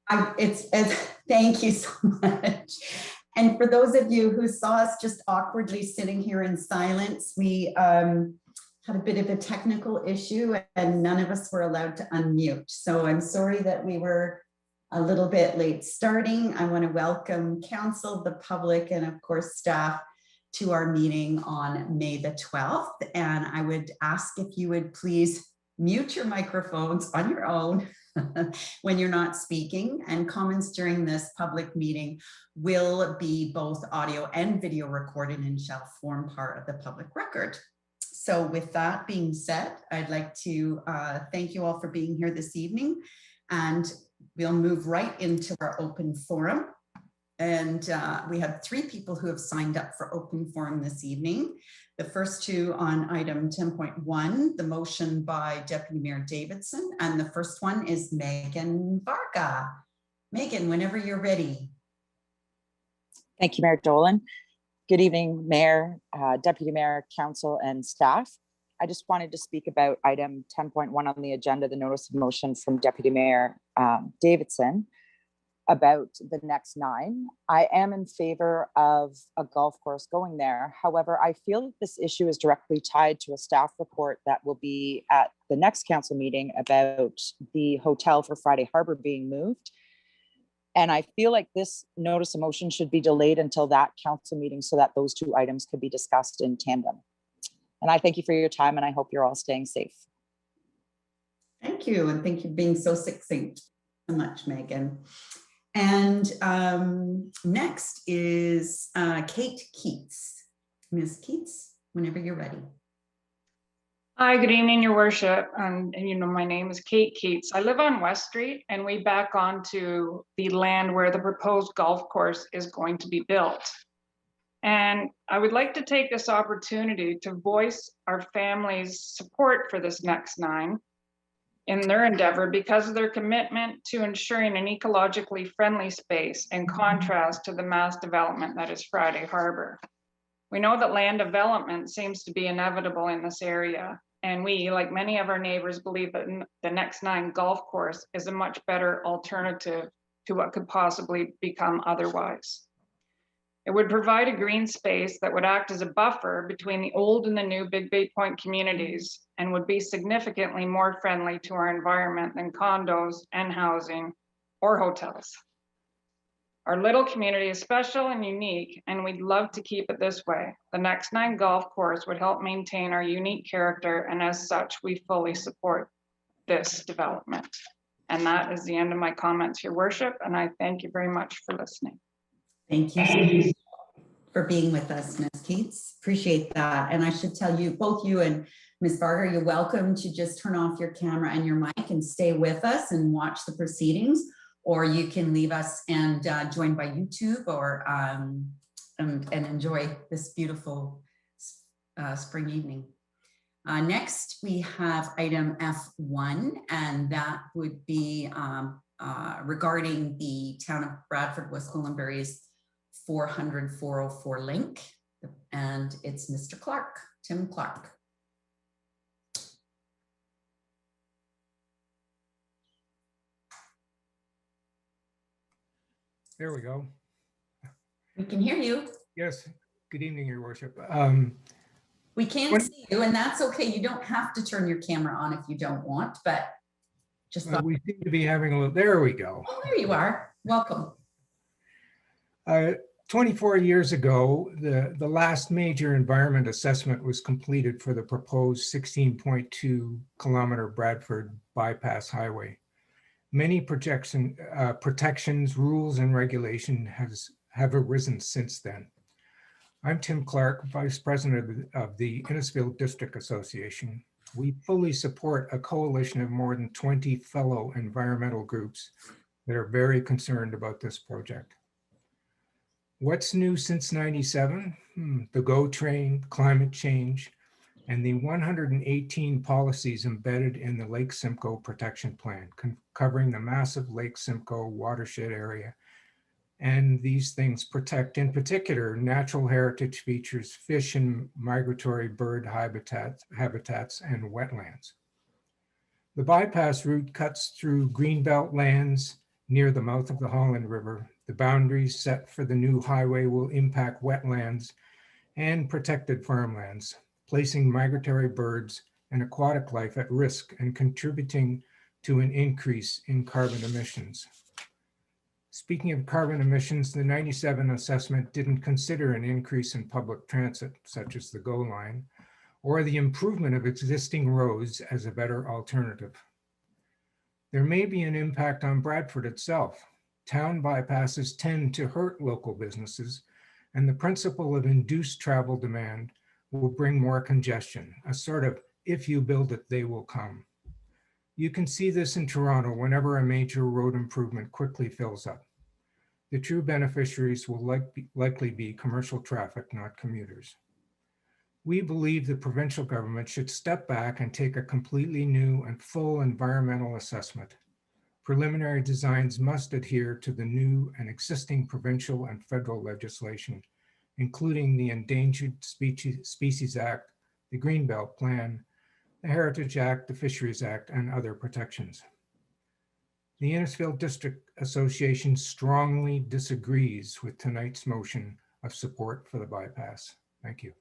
Thank you so much. And for those of you who saw us just awkwardly sitting here in silence, we had a bit of a technical issue and none of us were allowed to unmute. So I'm sorry that we were a little bit late starting. I want to welcome council, the public, and of course staff to our meeting on May the 12th. And I would ask if you would please mute your microphones on your own when you're not speaking, and comments during this public meeting will be both audio and video recorded and shall form part of the public record. So with that being said, I'd like to thank you all for being here this evening, and we'll move right into our open forum. And we have 3 people who have signed up for open forum this evening. The first 2 on item 10.1, the motion by Deputy Mayor Davidson, and the first one is Megan Varga. Megan, whenever you're ready. Thank you, Mayor Dolan. Good evening, Mayor, Deputy Mayor, Council, and staff. I just wanted to speak about item 10.1 on the agenda, the notice of motion from Deputy Mayor Davidson about the next 9. I am in favor of a golf course going there. However, I feel that this issue is directly tied to a staff report that will be at the next council meeting about the hotel for Friday Harbor being moved. And I feel like this notice of motion should be delayed until that council meeting so that those 2 items could be discussed in tandem. And I thank you for your time, and I hope you're all staying safe. Thank you, and thank you for being so succinct. So much, Megan. And next is Kate Keats. Ms. Keats, whenever you're ready. Hi, good evening, Your Worship. And you know, my name is Kate Keats. I live on West Street, and we back onto the land where the proposed golf course is going to be built. And I would like to take this opportunity to voice our family's support for this next 9 in their endeavor because of their commitment to ensuring an ecologically friendly space in contrast to the mass development that is Friday Harbor. We know that land development seems to be inevitable in this area, and we, like many of our neighbors, believe that the next 9 golf course is a much better alternative to what could possibly become otherwise. It would provide a green space that would act as a buffer between the old and the new Big Bay Point communities and would be significantly more friendly to our environment than condos and housing or hotels. Our little community is special and unique, and we'd love to keep it this way. The next 9 golf course would help maintain our unique character, and as such, we fully support this development. And that is the end of my comments, Your Worship, and I thank you very much for listening. Thank you so much for being with us, Ms. Keats. Appreciate that. And I should tell you, both you and Ms. Varga, you're welcome to just turn off your camera and your mic and stay with us and watch the proceedings, or you can leave us and join by YouTube or and enjoy this beautiful spring evening. Next, we have item F1, and that would be regarding the town of Bradford, West Gwillimbury's 400-404 link, and it's Mr. Clark, Tim Clark. There we go. We can hear you. Yes. Good evening, Your Worship. We can't see you, and that's okay. You don't have to turn your camera on if you don't want, but just thought. We seem to be having a little. There we go. Oh, there you are. Welcome. 24 years ago, the last major environment assessment was completed for the proposed 16.2 kilometer Bradford bypass highway. Many protections, rules, and regulation have arisen since then. I'm Tim Clark, Vice President of the Innisfil District Association. We fully support a coalition of more than 20 fellow environmental groups that are very concerned about this project. What's new since '97? The GO train, climate change, and the 118 policies embedded in the Lake Simcoe Protection Plan, covering the massive Lake Simcoe watershed area. And these things protect, in particular, natural heritage features, fish and migratory bird habitats, and wetlands. The bypass route cuts through greenbelt lands, near the mouth of the Holland River. The boundaries set for the new highway will impact wetlands and protected farmlands, placing migratory birds and aquatic life at risk and contributing to an increase in carbon emissions. Speaking of carbon emissions, the 97 assessment didn't consider an increase in public transit, such as the GO line, or the improvement of existing roads as a better alternative. There may be an impact on Bradford itself. Town bypasses tend to hurt local businesses, and the principle of induced travel demand will bring more congestion, a sort of if you build it, they will come. You can see this in Toronto whenever a major road improvement quickly fills up. The true beneficiaries will likely be commercial traffic, not commuters. We believe the provincial government should step back and take a completely new and full environmental assessment. Preliminary designs must adhere to the new and existing provincial and federal legislation, including the Endangered Species Act, the Greenbelt Plan, the Heritage Act, the Fisheries Act, and other protections. The Innisfil District Association strongly disagrees with tonight's motion of support for the bypass. Thank you.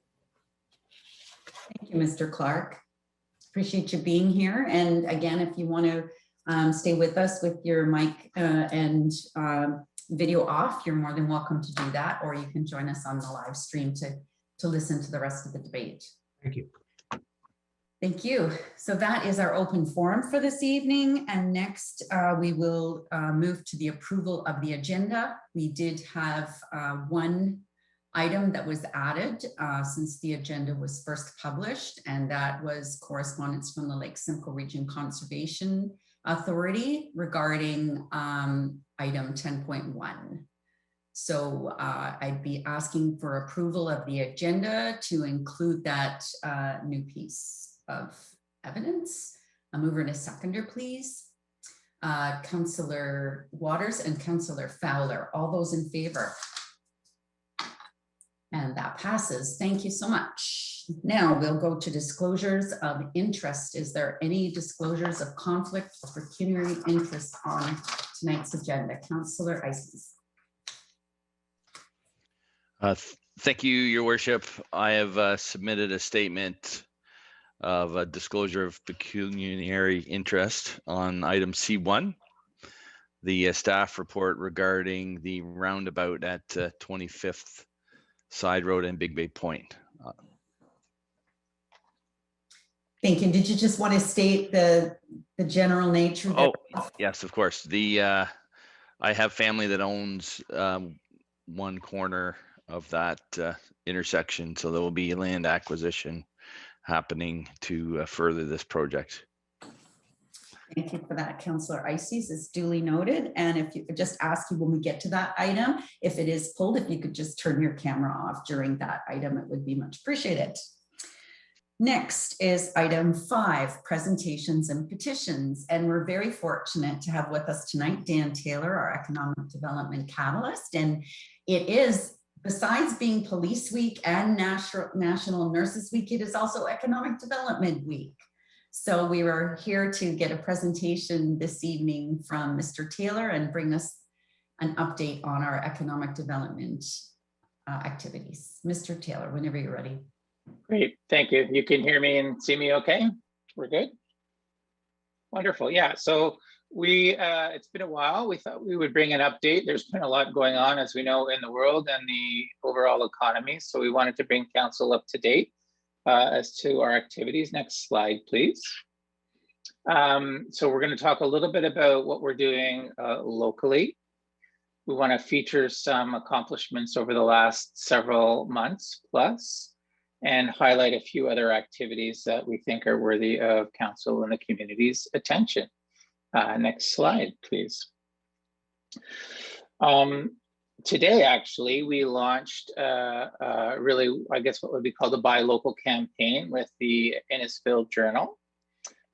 Thank you, Mr. Clark. Appreciate you being here. And again, if you want to stay with us with your mic and video off, you're more than welcome to do that, or you can join us on the live stream to listen to the rest of the debate. Thank you. Thank you. So that is our open forum for this evening. And next we will move to the approval of the agenda. We did have one item that was added since the agenda was first published, and that was correspondence from the Lake Simcoe Region Conservation Authority regarding item 10.1. So I'd be asking for approval of the agenda to include that new piece of evidence. A mover and a seconder, please. Councillor Waters and Councillor Fowler, all those in favor? And that passes. Thank you so much. Now we'll go to disclosures of interest. Is there any disclosures of conflict or pecuniary interest on tonight's agenda? Councillor Ices. Thank you, Your Worship. I have submitted a statement of a disclosure of pecuniary interest on item C1, the staff report regarding the roundabout at 25th Side Road and Big Bay Point. Thank you. Did you just want to state the general nature? Oh, yes, of course. I have family that owns one corner of that intersection, so there will be land acquisition happening to further this project. Thank you for that, Councillor Ices. It's duly noted. And if you could just ask you when we get to that item, if it is pulled, if you could just turn your camera off during that item, it would be much appreciated. Next is item 5, presentations and petitions. And we're very fortunate to have with us tonight Dan Taylor, our economic development catalyst. And it is, besides being Police Week and National Nurses Week, it is also Economic Development Week. So we were here to get a presentation this evening from Mr. Taylor and bring us an update on our economic development activities. Mr. Taylor, whenever you're ready. Great, thank you. You can hear me and see me okay? We're good? Wonderful, yeah. So it's been a while. We thought we would bring an update. There's been a lot going on, as we know, in the world and the overall economy. So we wanted to bring council up to date as to our activities. Next slide, please. So we're going to talk a little bit about what we're doing locally. We want to feature some accomplishments over the last several months plus, and highlight a few other activities that we think are worthy of council and the community's attention. Next slide, please. Today, actually, we launched really, I guess, what would be called a buy local campaign with the Innisfil Journal,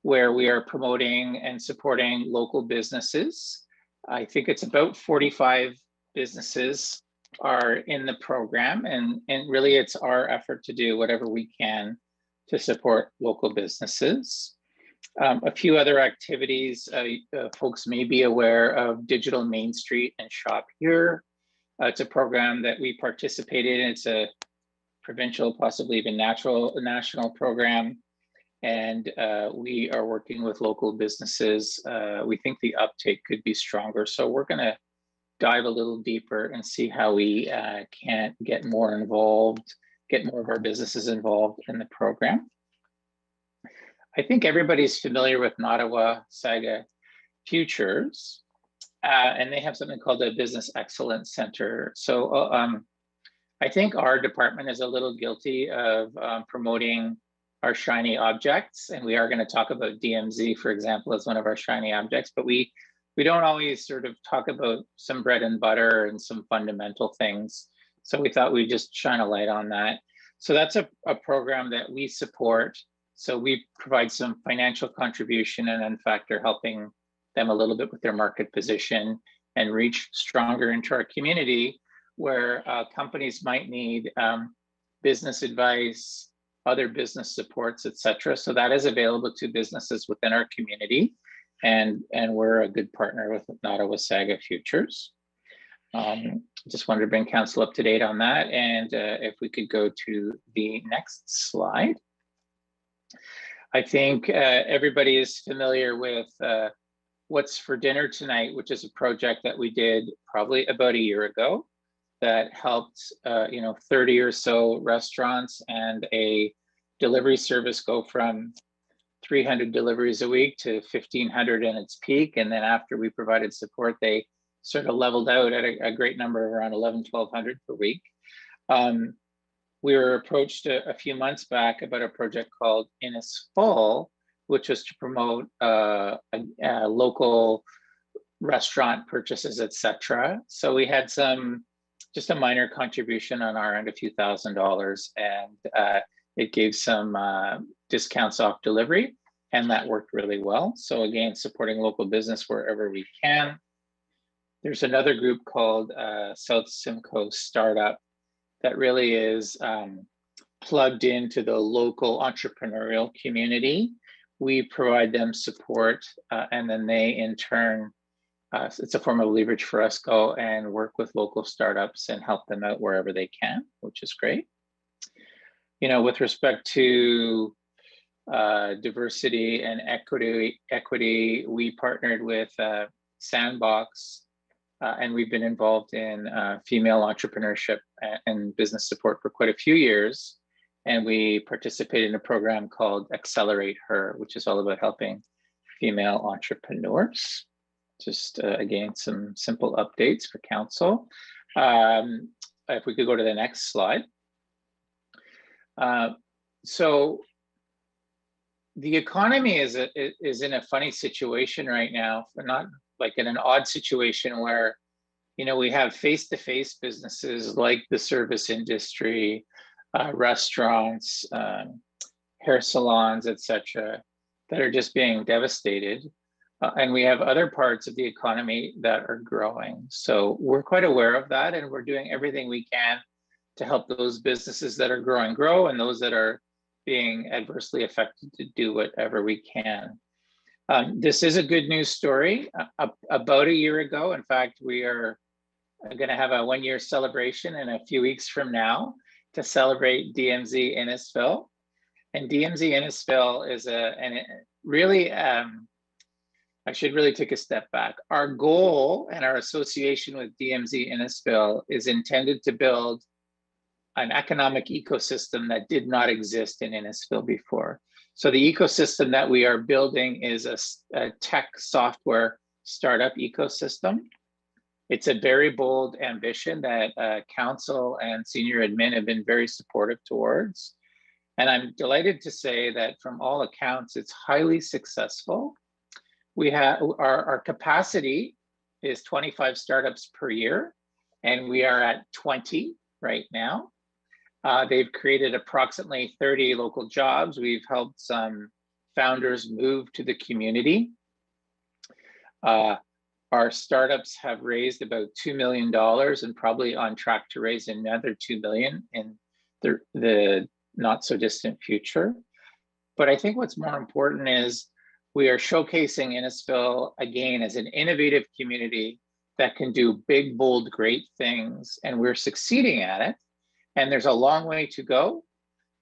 where we are promoting and supporting local businesses. I think it's about 45 businesses are in the program, and really it's our effort to do whatever we can to support local businesses. A few other activities, folks may be aware of Digital Main Street and Shop Here. It's a program that we participated in. It's a provincial, possibly even national program. And we are working with local businesses. We think the uptake could be stronger. So we're gonna dive a little deeper and see how we can get more involved, get more of our businesses involved in the program. I think everybody's familiar with Nottawa Saga Futures, and they have something called a Business Excellence Center. So I think our department is a little guilty of promoting our shiny objects, and we are going to talk about DMZ, for example, as one of our shiny objects, but we don't always sort of talk about some bread and butter and some fundamental things. So we thought we'd just shine a light on that. So that's a program that we support. So we provide some financial contribution, and in fact are helping them a little bit with their market position and reach stronger into our community, where companies might need business advice, other business supports, etc. So that is available to businesses within our community, and we're a good partner with Nottawa Saga Futures. Just wanted to bring council up to date on that, and if we could go to the next slide. I think everybody is familiar with What's for Dinner Tonight, which is a project that we did probably about a year ago that helped 30 or so restaurants and a delivery service go from 300 deliveries a week to 1,500 in its peak. And then after we provided support, they sort of leveled out at a great number of around 1,100 per week. We were approached a few months back about a project called Innisfil, which was to promote local restaurant purchases, etc. So we had just a minor contribution on our end, a few $1,000s, and it gave some discounts off delivery, and that worked really well. So again, supporting local business wherever we can. There's another group called South Simcoe Startup that really is plugged into the local entrepreneurial community. We provide them support, and then they in turn, it's a form of leverage for us, go and work with local startups and help them out wherever they can, which is great. With respect to diversity and equity, we partnered with Sandbox, and we've been involved in female entrepreneurship and business support for quite a few years. And we participated in a program called Accelerate Her, which is all about helping female entrepreneurs. Just again, some simple updates for council. If we could go to the next slide. So the economy is in a funny situation right now, not like in an odd situation where, we have face-to-face businesses like the service industry, restaurants, hair salons, etc., that are just being devastated. And we have other parts of the economy that are growing. So we're quite aware of that, and we're doing everything we can to help those businesses that are growing grow, and those that are being adversely affected to do whatever we can. This is a good news story. About a year ago, in fact, we are going to have a 1-year celebration in a few weeks from now to celebrate DMZ Innisfil. And DMZ Innisfil is I should really take a step back. Our goal and our association with DMZ Innisfil is intended to build an economic ecosystem that did not exist in Innisfil before. So the ecosystem that we are building is a tech software startup ecosystem. It's a very bold ambition that council and senior admin have been very supportive towards. And I'm delighted to say that from all accounts, it's highly successful. We have our capacity is 25 startups per year, and we are at 20 right now. They've created approximately 30 local jobs. We've helped some founders move to the community. Our startups have raised about $2 million and probably on track to raise another $2 million in the not so distant future. But I think what's more important is We are showcasing Innisfil again as an innovative community that can do big, bold, great things, and we're succeeding at it. And there's a long way to go,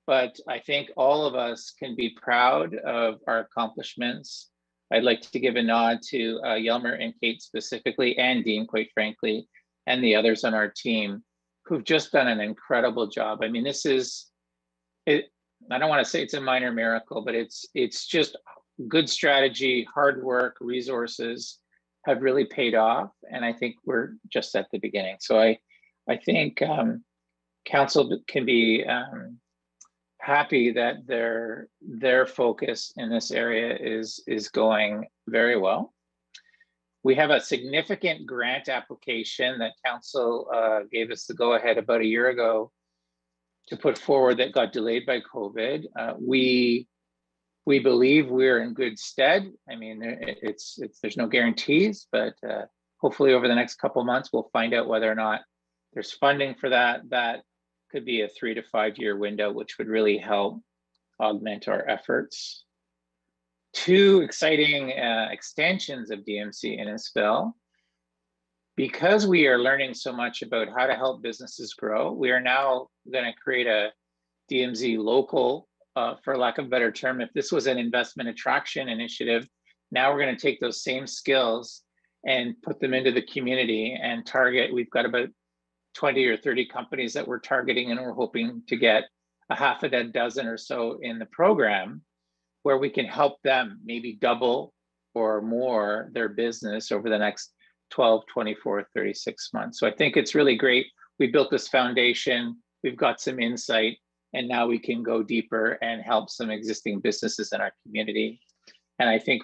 but I think all of us can be proud of our accomplishments. I'd like to give a nod to Yelmer and Kate specifically, and Dean, quite frankly, and the others on our team who've just done an incredible job. I mean, this is, I don't want to say it's a minor miracle, but it's just good strategy, hard work, resources have really paid off. And I think we're just at the beginning. So I think council can be happy that their focus in this area is going very well. We have a significant grant application that council gave us the go-ahead about a year ago to put forward that got delayed by COVID. We believe we're in good stead. I mean, there's no guarantees, but hopefully over the next couple of months, we'll find out whether or not there's funding for that. That could be a 3 to 5 year window, which would really help augment our efforts. 2 exciting extensions of DMC Innisfil. Because we are learning so much about how to help businesses grow, we are now going to create a DMZ local, for lack of a better term. If this was an investment attraction initiative, now we're going to take those same skills and put them into the community and target. We've got about 20 or 30 companies that we're targeting, and we're hoping to get a half a dozen or so in the program where we can help them maybe double or more their business over the next 12, 24, 36 months. So I think it's really great. We built this foundation, we've got some insight, and now we can go deeper and help some existing businesses in our community. And I think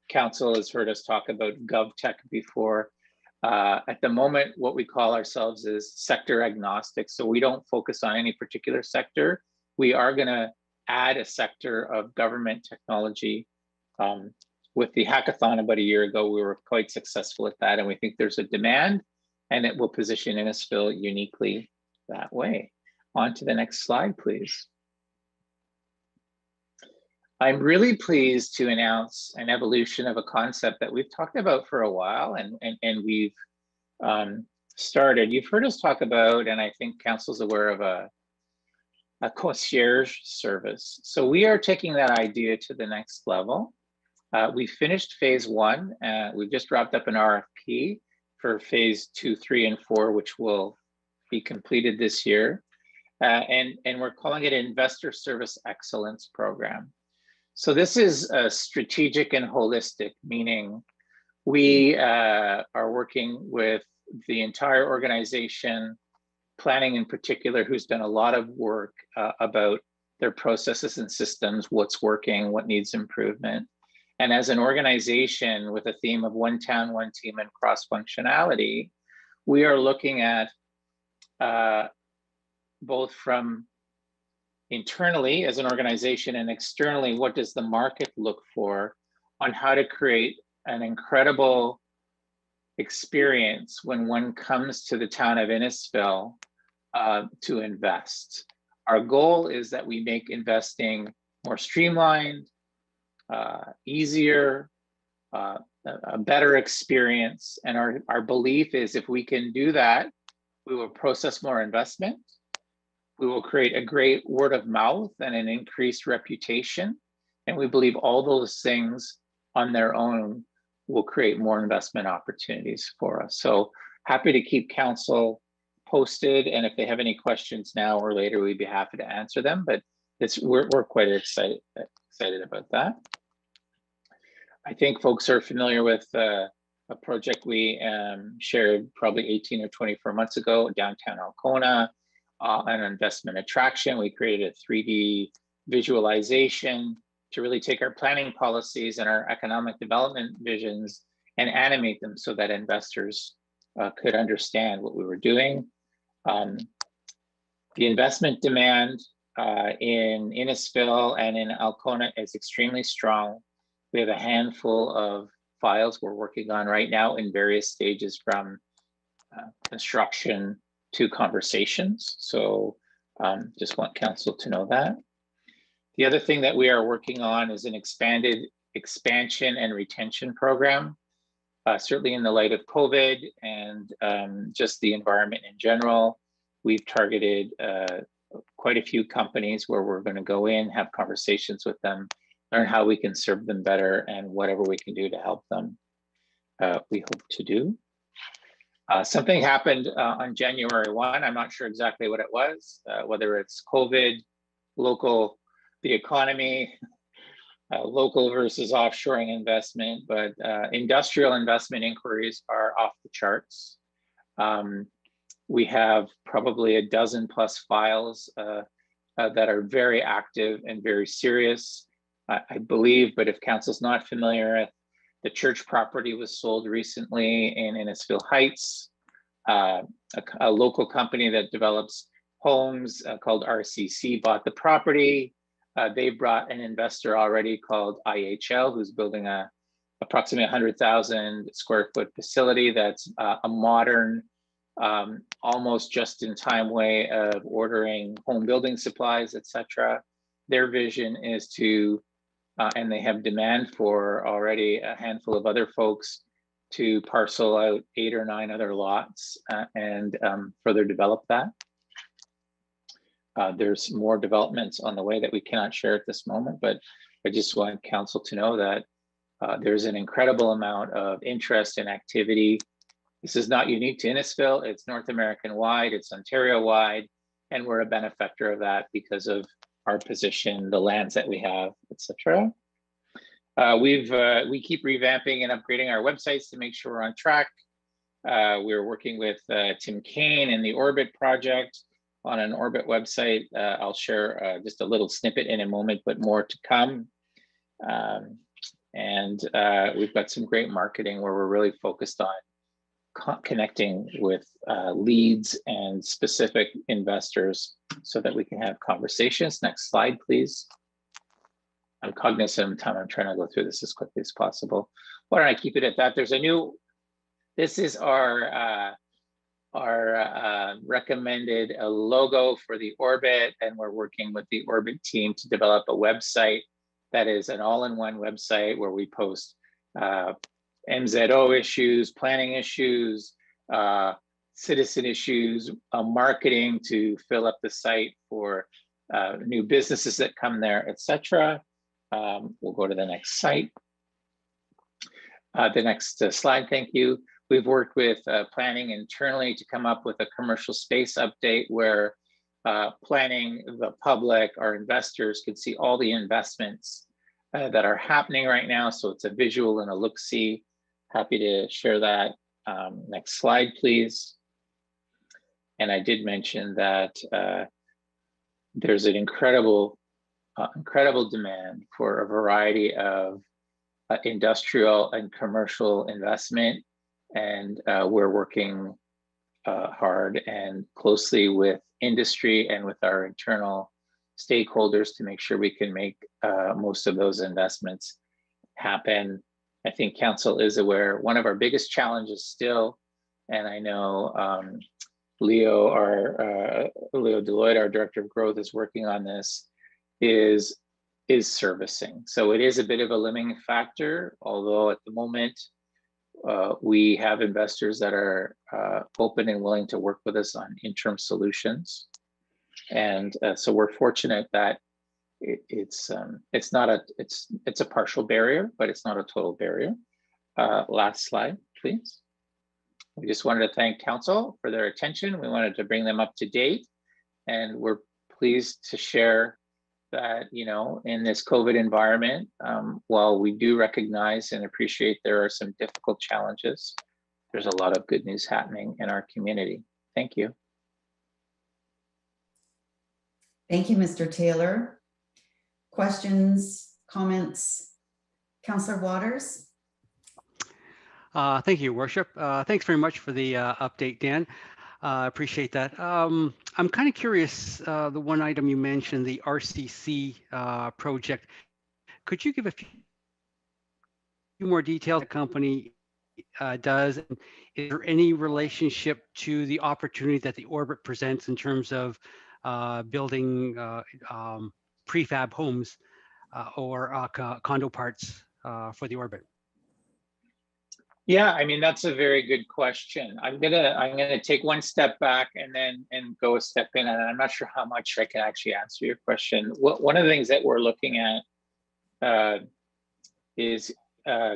council has heard us talk about GovTech before. At the moment, what we call ourselves is sector agnostic. So we don't focus on any particular sector. We are going to add a sector of government technology. With the hackathon about a year ago, we were quite successful at that. And we think there's a demand, and it will position Innisfil uniquely that way. On to the next slide, please. I'm really pleased to announce an evolution of a concept that we've talked about for a while, and we've started. You've heard us talk about, and I think council's aware of a concierge service. So we are taking that idea to the next level. We finished phase 1. We've just wrapped up an RFP for phase 2, 3, and 4, which will be completed this year. And we're calling it Investor Service Excellence Program. So this is strategic and holistic, meaning we are working with the entire organization, planning in particular, who's done a lot of work about their processes and systems, what's working, what needs improvement. And as an organization with a theme of one town, one team, and cross-functionality, we are looking at both from internally as an organization and externally, what does the market look for on how to create an incredible experience when one comes to the town of Innisfil to invest. Our goal is that we make investing more streamlined, easier, a better experience. And our belief is if we can do that, we will process more investment. We will create a great word of mouth and an increased reputation. And we believe all those things on their own will create more investment opportunities for us. So happy to keep council posted. And if they have any questions now or later, we'd be happy to answer them. But we're quite excited about that. I think folks are familiar with a project we shared probably 18 or 24 months ago, downtown Alcona. An investment attraction. We created a 3D visualization to really take our planning policies and our economic development visions and animate them so that investors could understand what we were doing. The investment demand in Innisfil and in Alcona is extremely strong. We have a handful of files we're working on right now in various stages, from construction to conversations. So just want council to know that. The other thing that we are working on is an expanded expansion and retention program. Certainly in the light of COVID and just the environment in general, we've targeted quite a few companies where we're going to go in, have conversations with them, learn how we can serve them better, and whatever we can do to help them, we hope to do. Something happened on January 1. I'm not sure exactly what it was, whether it's COVID, local, the economy, local versus offshoring investment, but industrial investment inquiries are off the charts. We have probably a dozen plus files that are very active and very serious. I believe, but if council's not familiar with, the church property was sold recently in Innisfil Heights. A local company that develops homes called RCC bought the property. They brought an investor already called IHL, who's building a approximately 100,000 square foot facility that's a modern, almost just-in-time way of ordering home building supplies, etc. Their vision is to, and they have demand for already a handful of other folks to parcel out 8 or 9 other lots and further develop that. There's more developments on the way that we cannot share at this moment, but I just want council to know that there's an incredible amount of interest and activity. This is not unique to Innisfil, it's North American wide, it's Ontario wide, and we're a benefactor of that because of our position, the lands that we have, etc. We keep revamping and upgrading our websites to make sure we're on track. We're working with Tim Kane and the Orbit project on an Orbit website. I'll share just a little snippet in a moment, but more to come. We've got some great marketing where we're really focused on connecting with leads and specific investors so that we can have conversations. Next slide, please. I'm cognizant of time. I'm trying to go through this as quickly as possible. Why don't I keep it at that? There's a new, this is our recommended logo for the Orbit, and we're working with the Orbit team to develop a website that is an all-in-one website where we post MZO issues, planning issues, citizen issues, marketing to fill up the site for new businesses that come there, etc. We'll go to the next site. The next slide, thank you. We've worked with planning internally to come up with a commercial space update where planning, the public, our investors can see all the investments that are happening right now. So it's a visual and a look-see. Happy to share that. Next slide, please. And I did mention that there's an incredible demand for a variety of industrial and commercial investment. And we're working hard and closely with industry and with our internal stakeholders to make sure we can make most of those investments happen. I think council is aware, one of our biggest challenges still, and I know Leo Deloitte, our director of growth, is working on this, is servicing. So it is a bit of a limiting factor, although at the moment, we have investors that are open and willing to work with us on interim solutions. And so we're fortunate that it's a partial barrier, but it's not a total barrier. Last slide, please. We just wanted to thank council for their attention. We wanted to bring them up to date, and we're pleased to share that, you know, in this COVID environment, while we do recognize and appreciate there are some difficult challenges, there's a lot of good news happening in our community. Thank you. Thank you, Mr. Taylor. Questions, comments? Councillor Waters? Thank you, Worship. Thanks very much for the update, Dan. Appreciate that. I'm kind of curious, the one item you mentioned, the RCC project. Could you give a few more details the company does? Is there any relationship to the opportunity that the Orbit presents in terms of building prefab homes or condo parts for the orbit? Yeah, I mean, that's a very good question. I'm gonna take one step back and then go a step in, and I'm not sure how much I can actually answer your question. One of the things that we're looking at is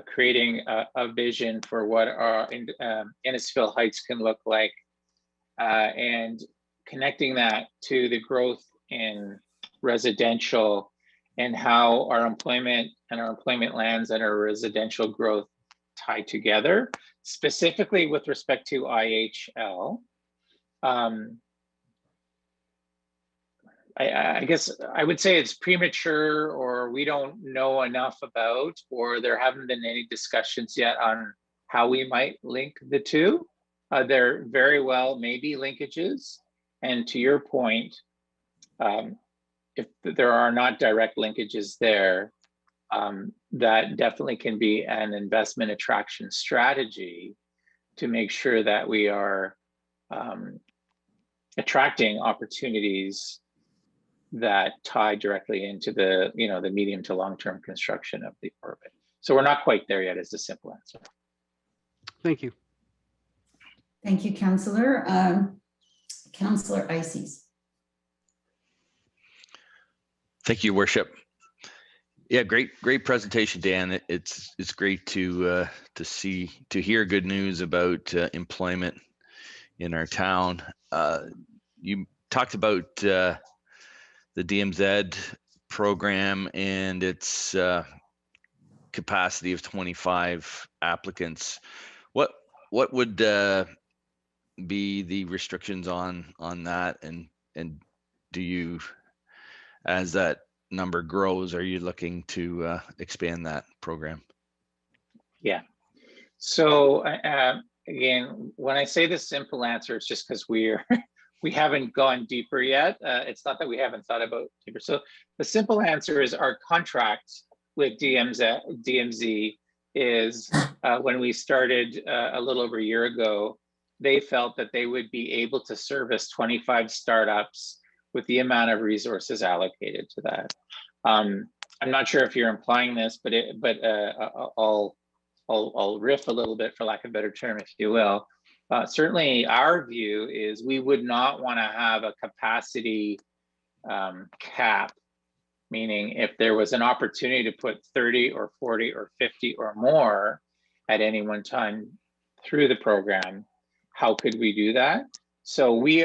creating a vision for what our Innisfil Heights can look like, and connecting that to the growth in residential and how our employment lands and our residential growth tie together, specifically with respect to IHL. I guess I would say it's premature, or we don't know enough about, or there haven't been any discussions yet on how we might link the two. There very well may be linkages. And to your point, if there are not direct linkages there, that definitely can be an investment attraction strategy to make sure that we are attracting opportunities that tie directly into the, the medium to long-term construction of the orbit. So we're not quite there yet, is the simple answer. Thank you. Thank you, Councillor. Councillor Ices. Thank you, Worship. Yeah, great presentation, Dan. It's great to hear good news about employment in our town. You talked about the DMZ program and its capacity of 25 applicants. What would be the restrictions on that, and do you, as that number grows, are you looking to expand that program? Yeah. So again, when I say the simple answer, it's just because we haven't gone deeper yet. It's not that we haven't thought about deeper. So the simple answer is our contract with DMZ is when we started a little over a year ago, they felt that they would be able to service 25 startups with the amount of resources allocated to that. I'm not sure if you're implying this, but I'll riff a little bit, for lack of a better term, if you will. Certainly our view is we would not want to have a capacity cap, meaning if there was an opportunity to put 30 or 40 or 50 or more at any one time through the program, how could we do that? So we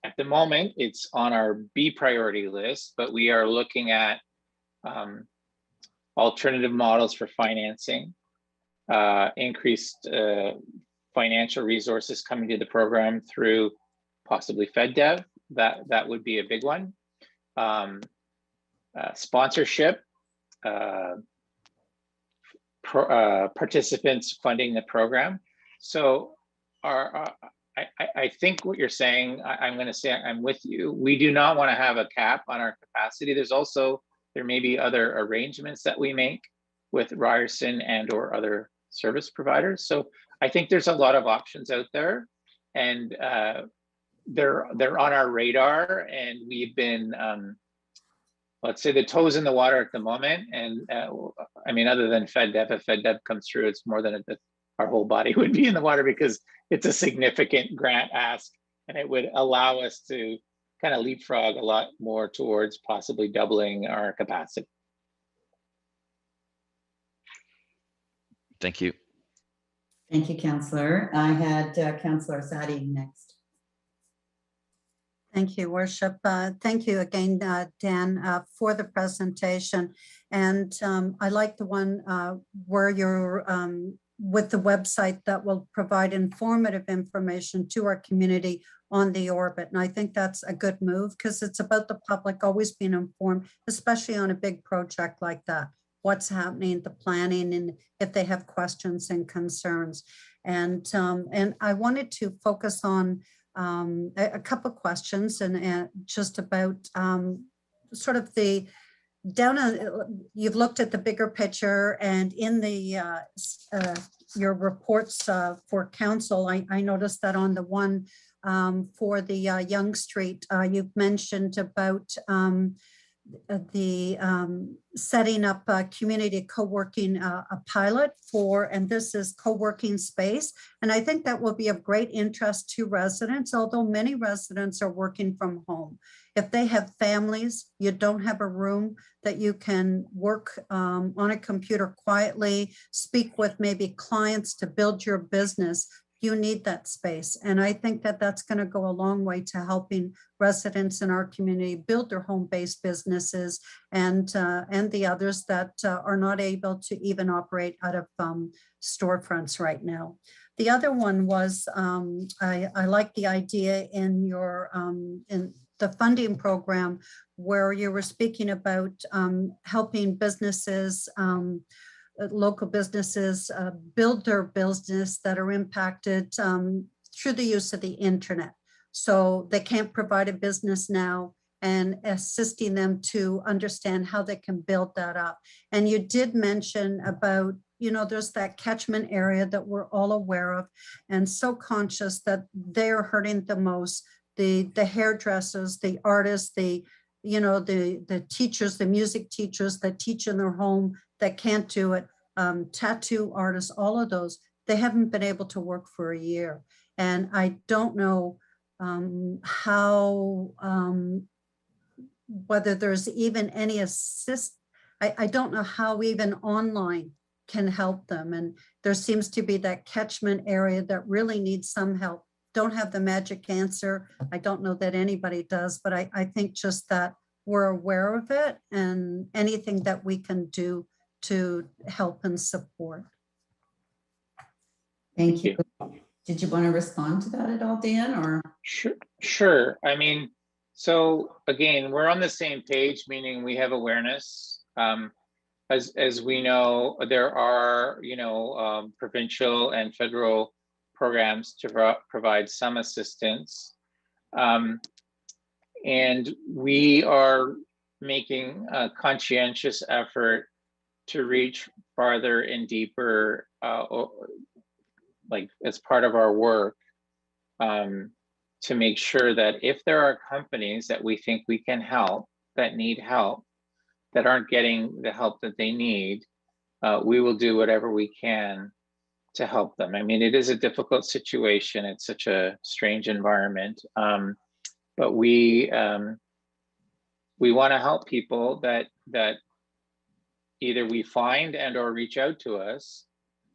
at the moment, it's on our B priority list, but we are looking at alternative models for financing, increased financial resources coming to the program through possibly FedDev. That would be a big one. Sponsorship, participants funding the program. So I think what you're saying, I'm going to say I'm with you. We do not want to have a cap on our capacity. There may be other arrangements that we make with Ryerson and or other service providers. So I think there's a lot of options out there, and they're on our radar, and we've been, let's say, the toes in the water at the moment. And I mean, other than FedDev, if FedDev comes through, it's more than our whole body would be in the water, because it's a significant grant ask, and it would allow us to kind of leapfrog a lot more towards possibly doubling our capacity. Thank you. Thank you, Councillor. I had Councillor Sadi next. Thank you, Worship. Thank you again, Dan, for the presentation. And I like the one where you're with the website that will provide informative information to our community on the orbit. And I think that's a good move, because it's about the public always being informed, especially on a big project like that. What's happening, the planning, and if they have questions and concerns. And I wanted to focus on a couple of questions and just about sort of the you've looked at the bigger picture, and in the your reports for council, I noticed that on the one for the Young Street. You've mentioned about the setting up a community co-working a pilot for, and this is co-working space. And I think that will be of great interest to residents, although many residents are working from home. If they have families, you don't have a room that you can work on a computer quietly, speak with maybe clients to build your business, you need that space. And I think that that's going to go a long way to helping residents in our community build their home-based businesses and the others that are not able to even operate out of storefronts right now. The other one was, I like the idea in your, in the funding program where you were speaking about helping businesses, local businesses build their business that are impacted through the use of the internet. So they can't provide a business now, and assisting them to understand how they can build that up. And you did mention about, you know, there's that catchment area that we're all aware of and so conscious that they're hurting the most. The hairdressers, the artists, the teachers, the music teachers that teach in their home that can't do it, tattoo artists, all of those, they haven't been able to work for a year. And I don't know how, whether there's even any assist, I don't know how even online can help them. And there seems to be that catchment area that really needs some help. Don't have the magic answer. I don't know that anybody does, but I think just that we're aware of it and anything that we can do to help and support. Thank you. Did you want to respond to that at all, Dan, or? Sure. I mean, so again, we're on the same page, meaning we have awareness. As we know, there are, provincial and federal programs to provide some assistance. And we are making a conscientious effort to reach farther and deeper, like as part of our work, to make sure that if there are companies that we think we can help, that need help, that aren't getting the help that they need, we will do whatever we can to help them. I mean, it is a difficult situation. It's such a strange environment, but we want to help people that either we find and or reach out to us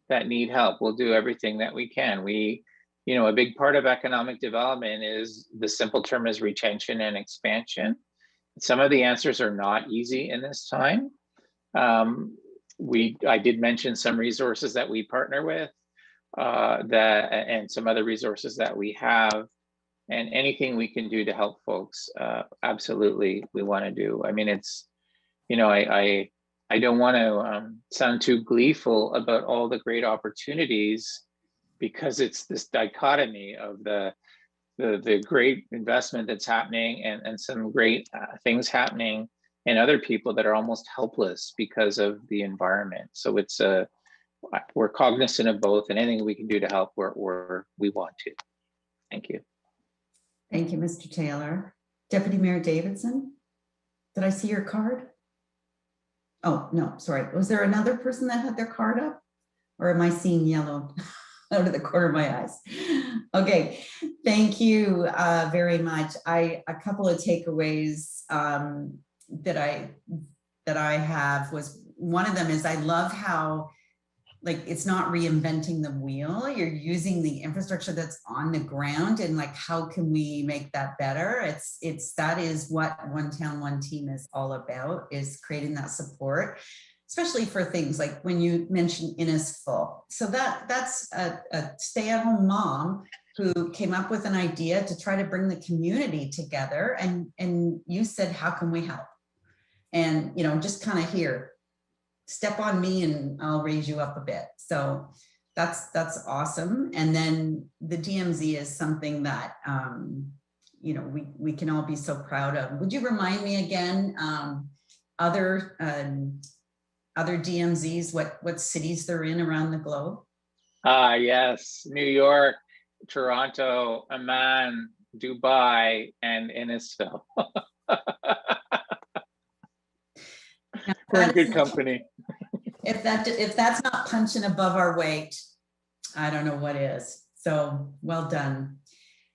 that need help. We'll do everything that we can. A big part of economic development is, the simple term is retention and expansion. Some of the answers are not easy in this time. I did mention some resources that we partner with, and some other resources that we have, and anything we can do to help folks, absolutely we want to do. I mean, it's, I don't want to sound too gleeful about all the great opportunities, because it's this dichotomy of the great investment that's happening and some great things happening, and other people that are almost helpless because of the environment. So it's we're cognizant of both, and anything we can do to help, we want to. Thank you. Thank you, Mr. Taylor. Deputy Mayor Davidson, did I see your card? Oh, no, sorry. Was there another person that had their card up? Or am I seeing yellow out of the corner of my eyes? Okay, thank you very much. A couple of takeaways that I have was, one of them is, I love how, like, it's not reinventing the wheel. You're using the infrastructure that's on the ground, and like, how can we make that better? That is what One Town, One Team is all about, is creating that support, especially for things like when you mentioned Innisfil. So that's a stay-at-home mom who came up with an idea to try to bring the community together, and you said, how can we help? And just kind of here, step on me and I'll raise you up a bit. So that's awesome. And then the DMZ is something that we can all be so proud of. Would you remind me again, other DMZs, what cities they're in around the globe? Yes, New York Toronto, Amman, Dubai, and Innisfil. We're in good company. If that's not punching above our weight, I don't know what is. So well done.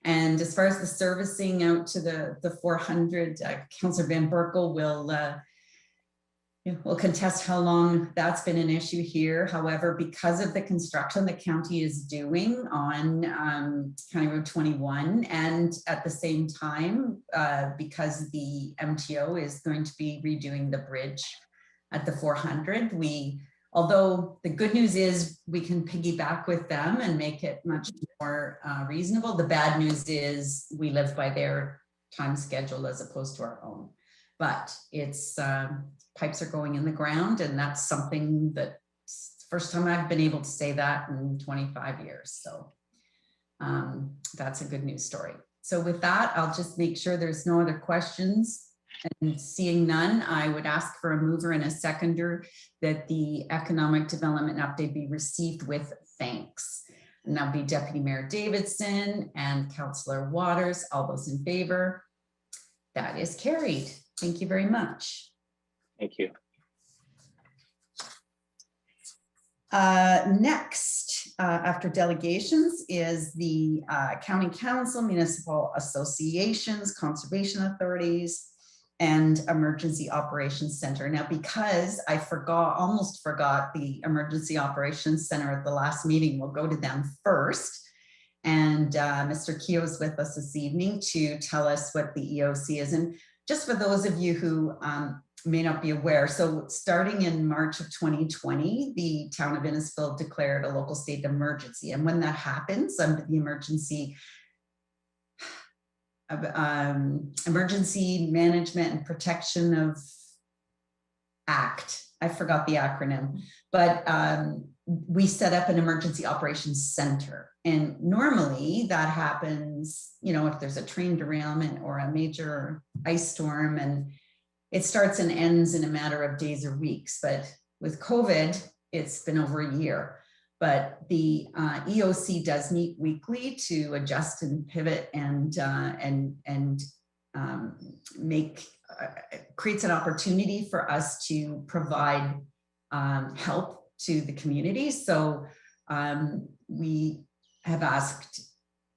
And as far as the servicing out to the 400, Councillor Van Berkel will contest how long that's been an issue here. However, because of the construction the county is doing on County Road 21, and at the same time, because the MTO is going to be redoing the bridge at the 400, although the good news is we can piggyback with them and make it much more reasonable. The bad news is we live by their time schedule as opposed to our own. But it's pipes are going in the ground, and that's something that first time I've been able to say that in 25 years. So that's a good news story. So with that, I'll just make sure there's no other questions. And seeing none, I would ask for a mover and a seconder that the economic development update be received with thanks. And that'll be Deputy Mayor Davidson and Councillor Waters. All those in favor? That is carried. Thank you very much. Thank you. Next, after delegations, is the County Council, Municipal Associations, Conservation Authorities, and Emergency Operations Center. Now, because I almost forgot the Emergency Operations Center at the last meeting, we'll go to them first. And Mr. Keogh is with us this evening to tell us what the EOC is. And just for those of you who may not be aware, so starting in March of 2020, the town of Innisfil declared a local state emergency. And when that happens, under the Emergency Management and Protection of Act, I forgot the acronym, but we set up an Emergency Operations Center. And normally that happens, if there's a train derailment or a major ice storm, and it starts and ends in a matter of days or weeks. But with COVID, it's been over a year. But the EOC does meet weekly to adjust and pivot and creates an opportunity for us to provide help to the community. So we have asked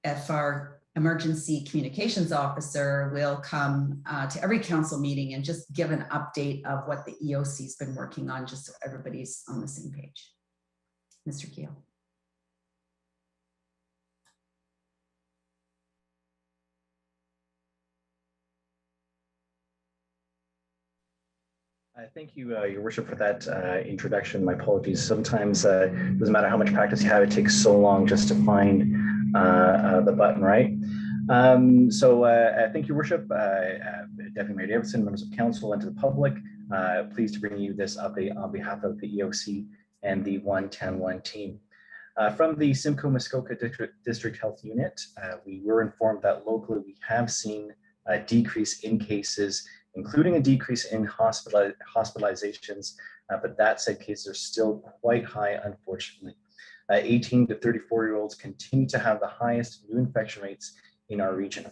if our emergency communications officer will come to every council meeting and just give an update of what the EOC has been working on, just so everybody's on the same page. Mr. Keogh. Thank you, Your Worship, for that introduction. My apologies. Sometimes it doesn't matter how much practice you have, it takes so long just to find the button right. Thank you, Your Worship, Deputy Mayor Davidson, members of council, and to the public. Pleased to bring you this update on behalf of the EOC and the 110-1 team. From the Simcoe Muskoka District Health Unit, we were informed that locally we have seen a decrease in cases, including a decrease in hospitalizations, but that said, cases are still quite high, unfortunately. 18 to 34-year-olds continue to have the highest new infection rates in our region.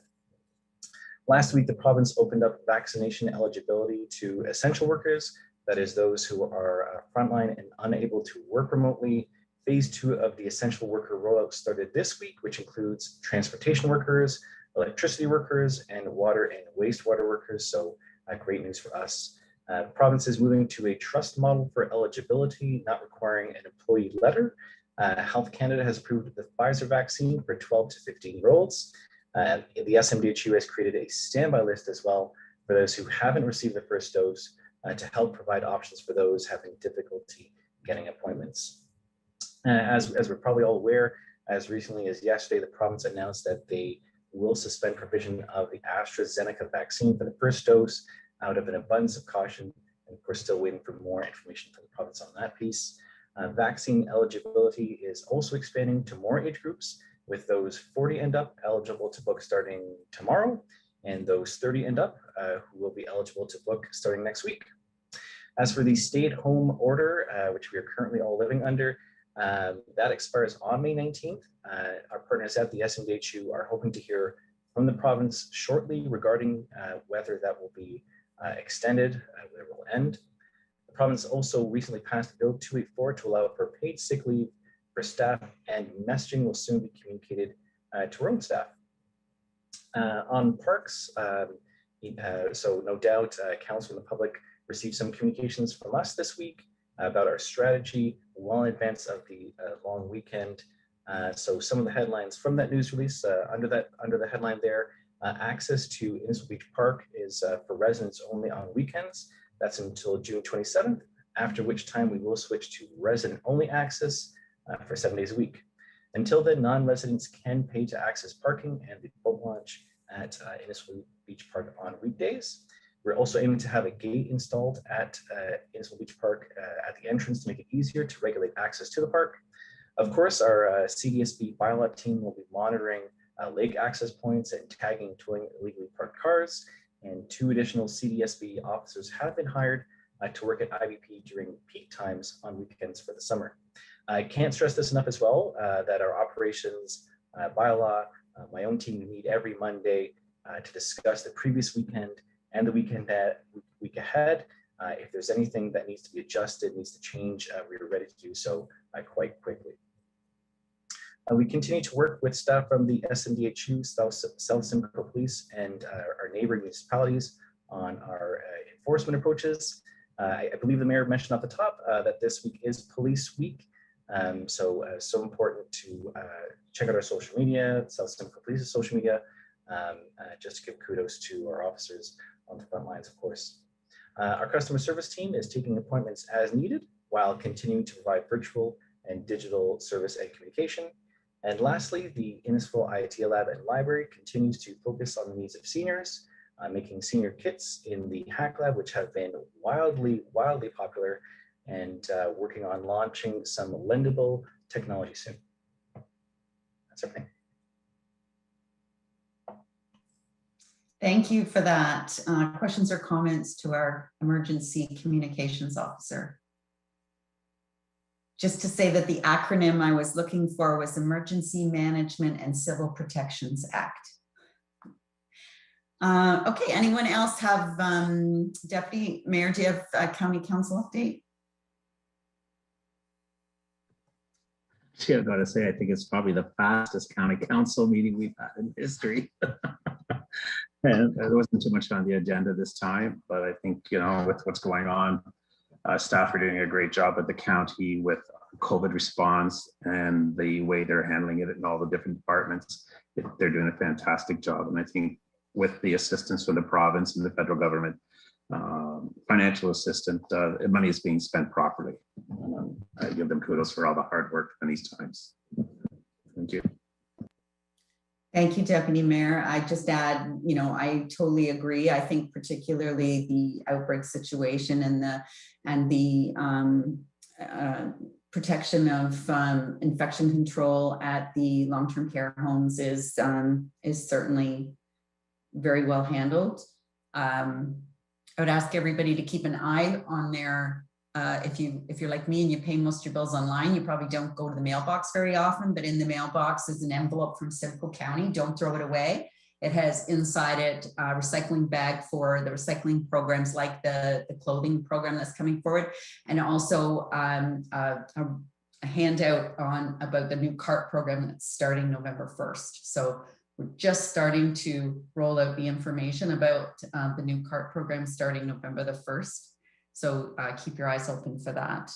Last week, the province opened up vaccination eligibility to essential workers, that is those who are frontline and unable to work remotely. Phase 2 of the essential worker rollout started this week, which includes transportation workers, electricity workers, and water and wastewater workers. So great news for us. The province is moving to a trust model for eligibility, not requiring an employee letter. Health Canada has approved the Pfizer vaccine for 12 to 15-year-olds. The SMDHU has created a standby list as well for those who haven't received the first dose to help provide options for those having difficulty getting appointments. As we're probably all aware, as recently as yesterday, the province announced that they will suspend provision of the AstraZeneca vaccine for the first dose out of an abundance of caution, and we're still waiting for more information from the province on that piece. Vaccine eligibility is also expanding to more age groups, with those 40 and up eligible to book starting tomorrow, and those 30 and up who will be eligible to book starting next week. As for the stay-at-home order, which we are currently all living under, That expires on May 19th. Our partners at the SMDHU are hoping to hear from the province shortly regarding whether that will be extended, whether it will end. The province also recently passed Bill 284 to allow for paid sick leave for staff, and messaging will soon be communicated to our own staff. On parks, so no doubt council and the public received some communications from us this week about our strategy well in advance of the long weekend. So some of the headlines from that news release, under the headline there, access to Innisfil Beach Park is for residents only on weekends. That's until June 27th, after which time we will switch to resident-only access for 7 days a week. Until then, non-residents can pay to access parking and the boat launch at Innisfil Beach Park on weekdays. We're also aiming to have a gate installed at Innisfil Beach Park at the entrance to make it easier to regulate access to the park. Of course, our CDSB bylaw team will be monitoring lake access points and tagging towing illegally parked cars. And 2 additional CDSB officers have been hired to work at IBP during peak times on weekends for the summer. I can't stress this enough as well, that our operations bylaw, my own team, we meet every Monday to discuss the previous weekend and the week ahead. If there's anything that needs to be adjusted, needs to change, we're ready to do so quite quickly. We continue to work with staff from the SMDHU, South Simcoe Police, and our neighboring municipalities on our enforcement approaches. I believe the mayor mentioned off the top that this week is Police Week. So important to check out our social media, South Simcoe Police's social media, just to give kudos to our officers on the front lines, of course. Our customer service team is taking appointments as needed while continuing to provide virtual and digital service and communication. And lastly, the Innisfil IT Lab and Library continues to focus on the needs of seniors, making senior kits in the Hack Lab, which have been wildly popular, and working on launching some lendable technology soon. That's everything. Thank you for that. Questions or comments to our emergency communications officer? Just to say that the acronym I was looking for was Emergency Management and Civil Protections Act. Okay, anyone else have, Deputy Mayor, do you have a county council update? Yeah, I've got to say, I think it's probably the fastest county council meeting we've had in history. And there wasn't too much on the agenda this time, but I think, you know, with what's going on, staff are doing a great job at the county with COVID response and the way they're handling it in all the different departments. They're doing a fantastic job. And I think with the assistance from the province and the federal government, financial assistance, money is being spent properly. I give them kudos for all the hard work in these times. Thank you. Thank you, Deputy Mayor. I just add, you know, I totally agree. I think particularly the outbreak situation and the protection of infection control at the long-term care homes is certainly very well handled. I would ask everybody to keep an eye on their, if you're like me and you pay most of your bills online, you probably don't go to the mailbox very often, but in the mailbox is an envelope from Simcoe County. Don't throw it away. It has inside it a recycling bag for the recycling programs like the clothing program that's coming forward, and also a handout on about the new CART program that's starting November 1st. So we're just starting to roll out the information about the new CART program starting November the 1st. So keep your eyes open for that.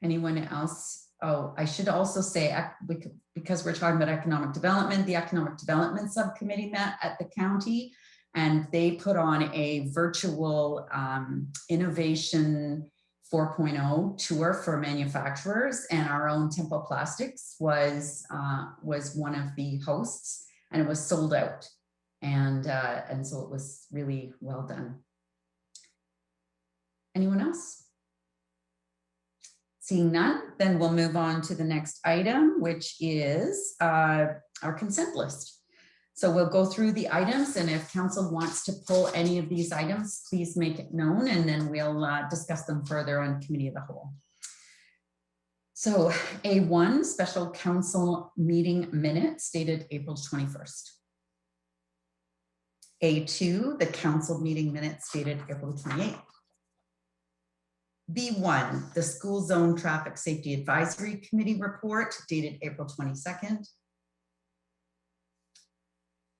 Anyone else? Oh, I should also say, because we're talking about economic development, the Economic Development Subcommittee met at the county, and they put on a virtual Innovation 4.0 tour for manufacturers, and our own Tempo Plastics was one of the hosts, and it was sold out, and so it was really well done. Anyone else? Seeing none, then we'll move on to the next item, which is our consent list. So we'll go through the items, and if council wants to pull any of these items, please make it known, and then we'll discuss them further on Committee of the Whole. So A1, special council meeting minutes dated April 21st. A2, the council meeting minutes dated April 28th. B1, the school zone traffic safety advisory committee report dated April 22nd.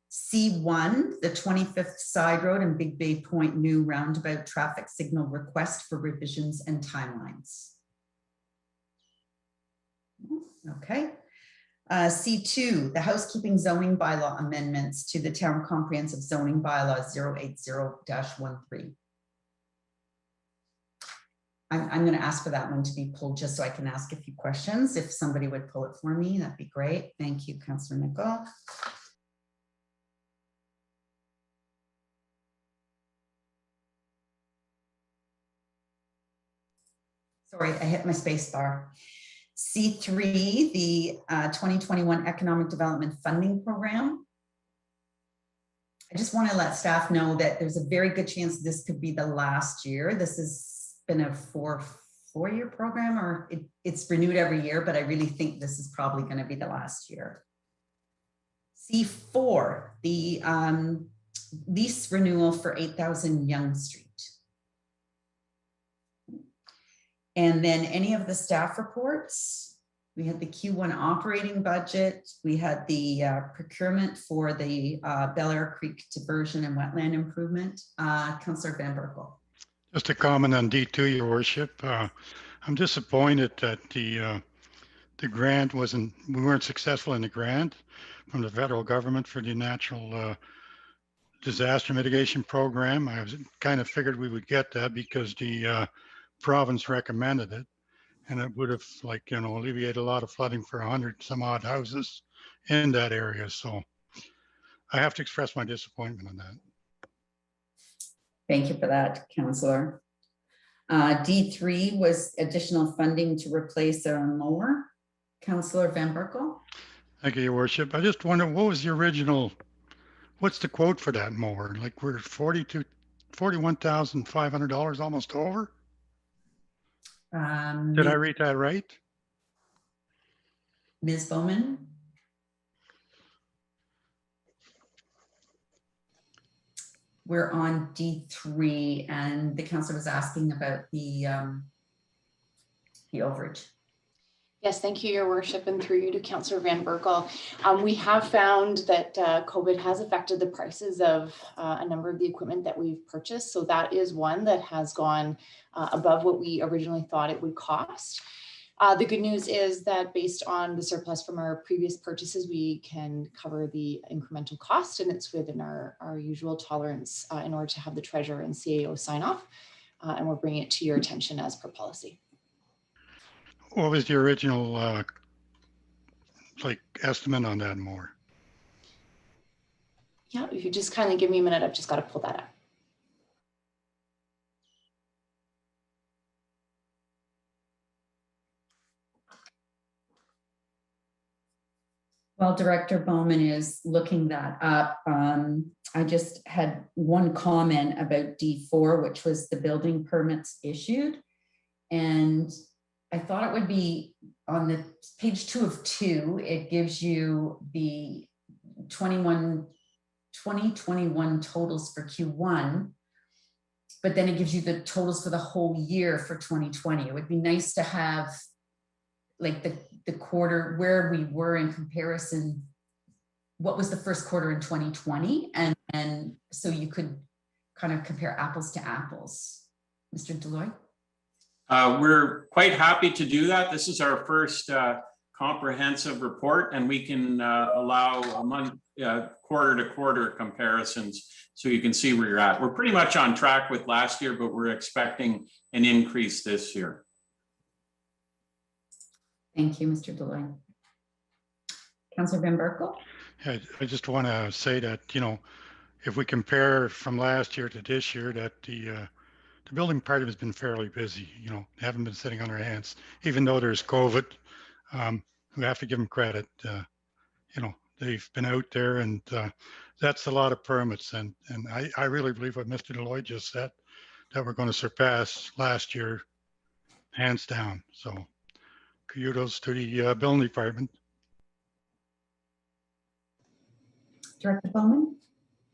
C1, the 25th Side Road and Big Bay Point new roundabout traffic signal request for revisions and timelines. Okay. C2, the housekeeping zoning bylaw amendments to the town comprehensive zoning bylaw 080-13. I'm going to ask for that one to be pulled just so I can ask a few questions. If somebody would pull it for me, that'd be great. Thank you, Councillor Nicol. Sorry, I hit my space bar. C3, the 2021 Economic Development Funding Program. I just want to let staff know that there's a very good chance this could be the last year. This has been a four-year program, or it's renewed every year, but I really think this is probably going to be the last year. C4, the lease renewal for 8,000 Yonge Street. And then any of the staff reports, we had the Q1 operating budget, we had the procurement for the Bel-Air Creek diversion and wetland improvement. Councillor Van Berkel. Just a comment on D2, Your Worship. I'm disappointed that the grant we weren't successful in the grant from the federal government for the natural disaster mitigation program. I kind of figured we would get that because the province recommended it, and it would have, like, you know, alleviated a lot of flooding for 100 some odd houses in that area. So I have to express my disappointment on that. Thank you for that, Councillor. D3 was additional funding to replace a mower. Councillor Van Berkel. Thank you, Your Worship. I just wonder, what was the original, what's the quote for that mower? Like, we're $41,500, almost over? Did I read that right? Ms. Bowman? We're on D3, and the councillor was asking about the overage. Yes, thank you, Your Worship, and through you to Councillor Van Berkel. We have found that COVID has affected the prices of a number of the equipment that we've purchased. So that is one that has gone above what we originally thought it would cost. The good news is that based on the surplus from our previous purchases, we can cover the incremental cost, and it's within our usual tolerance in order to have the Treasurer and CAO sign off. And we're bringing it to your attention as per policy. What was the original like estimate on that more? Yeah, if you just kindly give me a minute, I've just got to pull that up. While Director Bowman is looking that up, I just had one comment about D4, which was the building permits issued. And I thought it would be on the page 2 of 2, it gives you the 2021 totals for Q1, but then it gives you the totals for the whole year for 2020. It would be nice to have like the quarter where we were in comparison, what was the first quarter in 2020, and so you could kind of compare apples to apples. Mr. Deloy? We're quite happy to do that. This is our first comprehensive report, and we can allow a month, quarter-to-quarter comparisons so you can see where you're at. We're pretty much on track with last year, but we're expecting an increase this year. Thank you, Mr. Deloy. Councillor Van Berkel? I just want to say that, you know, if we compare from last year to this year, that the building part of it has been fairly busy. You know, they haven't been sitting on their hands, even though there's COVID. We have to give them credit. You know, they've been out there, and that's a lot of permits. And I really believe what Mr. Deloy just said, that we're going to surpass last year, hands down. So kudos to the building department. Director Bowman?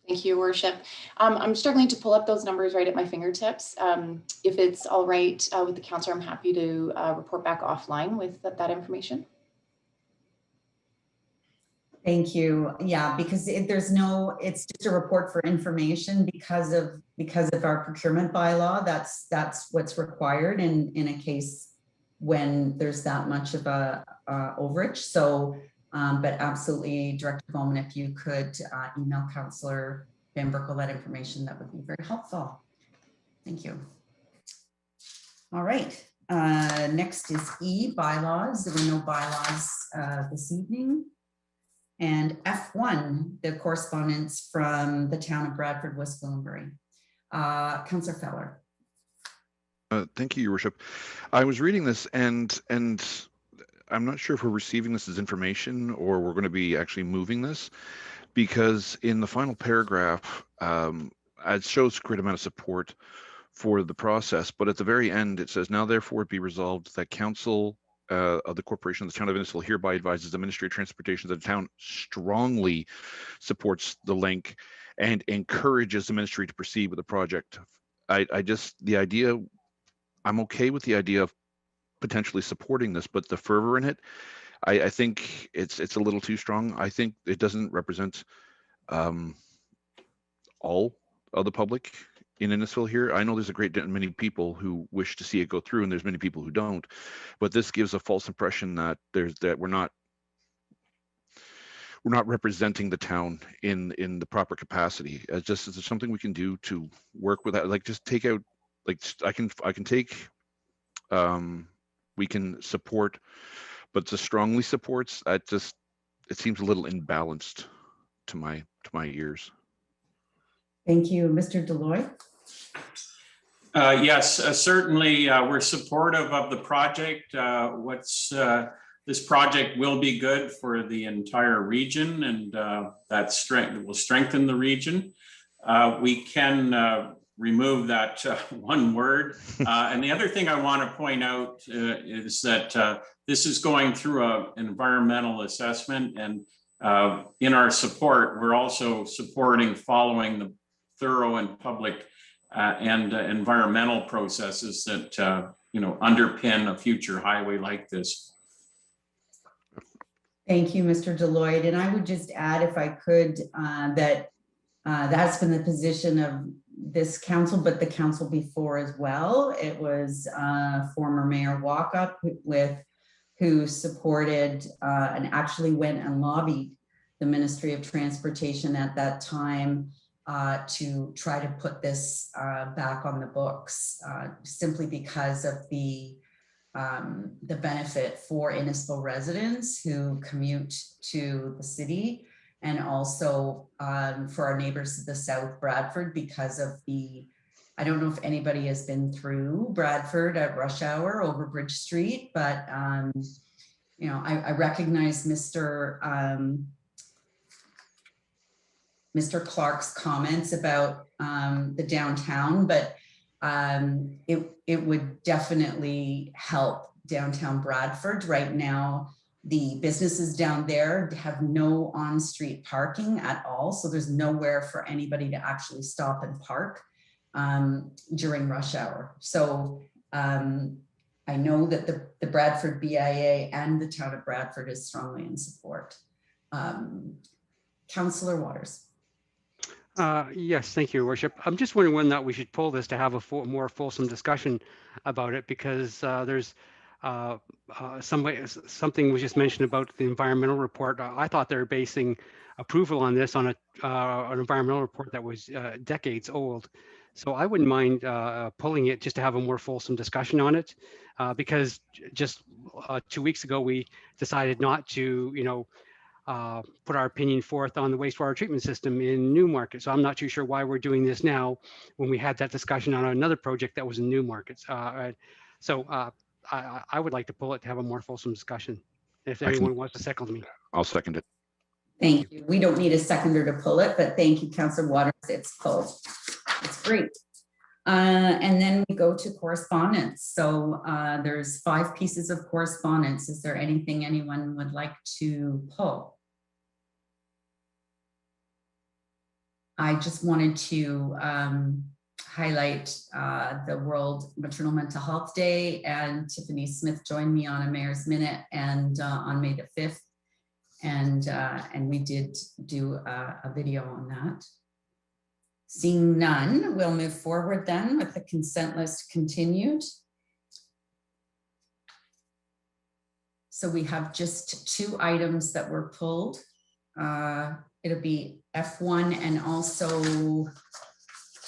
Thank you, Your Worship. I'm struggling to pull up those numbers right at my fingertips. If it's all right with the council, I'm happy to report back offline with that information. Thank you. Yeah, because it's just a report for information because of our procurement bylaw. That's what's required in a case when there's that much of a overage. So, but absolutely, Director Bowman, if you could email Councillor Van Berkel that information, that would be very helpful. Thank you. All right. Next is E, bylaws. There were no bylaws this evening. And F1, the correspondence from the town of Bradford, West Gwillimbury. Councillor Feller. Thank you, Your Worship. I was reading this and I'm not sure if we're receiving this as information or we're going to be actually moving this, because in the final paragraph, it shows a great amount of support for the process, but at the very end it says, now therefore it be resolved that council of the corporation of the town of Innisfil hereby advises the Ministry of Transportation that the town strongly supports the link and encourages the ministry to proceed with the project. I'm okay with the idea of potentially supporting this, but the fervor in it, I think it's a little too strong. I think it doesn't represent all of the public in Innisfil here. I know there's a great many people who wish to see it go through, and there's many people who don't. But this gives a false impression that we're not representing the town in the proper capacity. Is there something we can do to work with that? Like just take out, like I can take, we can support, but the strongly supports, it seems a little imbalanced to my ears. Thank you. Mr. Deloy? Yes, certainly we're supportive of the project. This project will be good for the entire region, and that will strengthen the region. We can remove that one word. And the other thing I want to point out is that this is going through an environmental assessment, and in our support, we're also supporting following the thorough and public and environmental processes that underpin a future highway like this. Thank you, Mr. Deloy. And I would just add, if I could, that that's been the position of this council, but the council before as well. It was former Mayor Walkup who supported and actually went and lobbied the Ministry of Transportation at that time to try to put this back on the books, simply because of the benefit for Innisfil residents who commute to the city, and also for our neighbors to the south, Bradford, because of I don't know if anybody has been through Bradford at rush hour over Bridge Street, but I recognize Mr. Clark's comments about the downtown, but it would definitely help downtown Bradford. Right now, the businesses down there have no on-street parking at all, so there's nowhere for anybody to actually stop and park during rush hour. So I know that the Bradford BIA and the town of Bradford is strongly in support. Councillor Waters. Yes, thank you, Your Worship. I'm just wondering whether or not we should pull this to have a more fulsome discussion about it, because there's something was just mentioned about the environmental report. I thought they were basing approval on this on an environmental report that was decades old. So I wouldn't mind pulling it just to have a more fulsome discussion on it, because just 2 weeks ago we decided not to, put our opinion forth on the wastewater treatment system in Newmarket. So I'm not too sure why we're doing this now when we had that discussion on another project that was in Newmarket. So I would like to pull it to have a more fulsome discussion. If anyone wants to second me. I'll second it. Thank you. We don't need a seconder to pull it, but thank you, Councillor Waters. It's pulled. It's great. And then we go to correspondence. So there's 5 pieces of correspondence. Is there anything anyone would like to pull? I just wanted to highlight the World Maternal Mental Health Day, and Tiffany Smith joined me on a Mayor's Minute and on May the 5th. And we did do a video on that. Seeing none, we'll move forward then with the consent list continued. So we have just 2 items that were pulled. It'll be F1 and also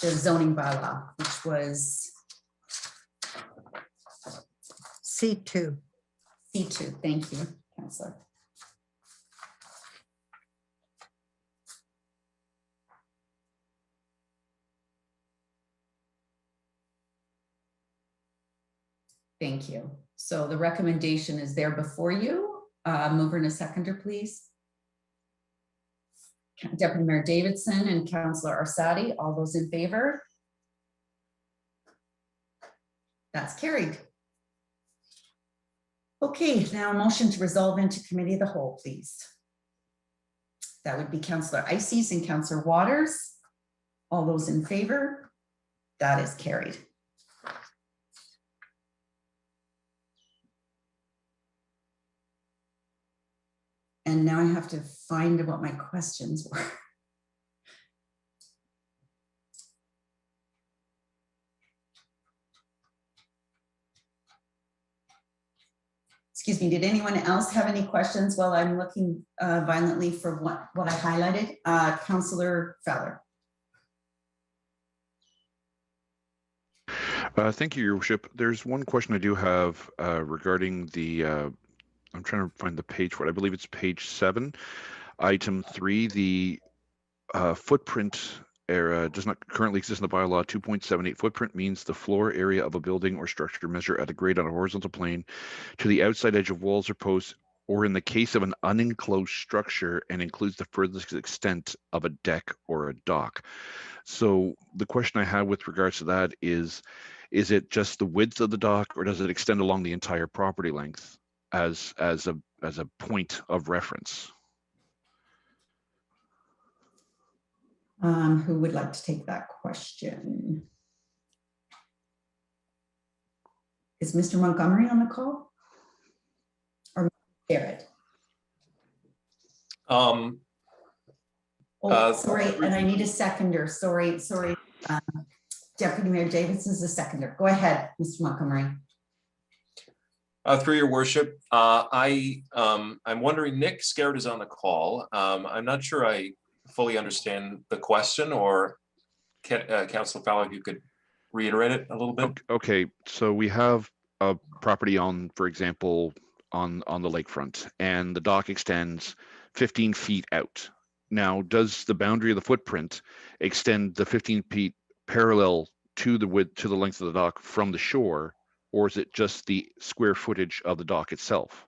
the zoning bylaw, which was C2. C2. Thank you, Councillor. Thank you. So the recommendation is there before you. Mover and a seconder, please. Deputy Mayor Davidson and Councillor Arsati, all those in favor? That's carried. Okay, now a motion to resolve into committee of the whole, please. That would be Councillor Ices and Councillor Waters. All those in favor? That is carried. And now I have to find what my questions were. Excuse me, did anyone else have any questions while I'm looking violently for what I highlighted? Councillor Feller. Thank you, Your Worship. There's one question I do have regarding the I'm trying to find the page for it. I believe it's page 7, item 3. The footprint area does not currently exist in the bylaw. 2.78 footprint means the floor area of a building or structure measure at a grade on a horizontal plane to the outside edge of walls or posts, or in the case of an unenclosed structure, and includes the furthest extent of a deck or a dock. So the question I have with regards to that is it just the width of the dock, or does it extend along the entire property length as a point of reference? Who would like to take that question? Is Mr. Montgomery on the call? Or Garrett? Oh, sorry, and I need a seconder. Sorry. Deputy Mayor Davis is a seconder. Go ahead, Mr. Montgomery. Through your worship, I'm wondering, Nick Scared is on the call. I'm not sure I fully understand the question, or Councillor Fowler, if you could reiterate it a little bit. Okay, so we have a property on, for example, on the lakefront, and the dock extends 15 feet out. Now, does the boundary of the footprint extend the 15 feet parallel to the width, to the length of the dock from the shore, or is it just the square footage of the dock itself?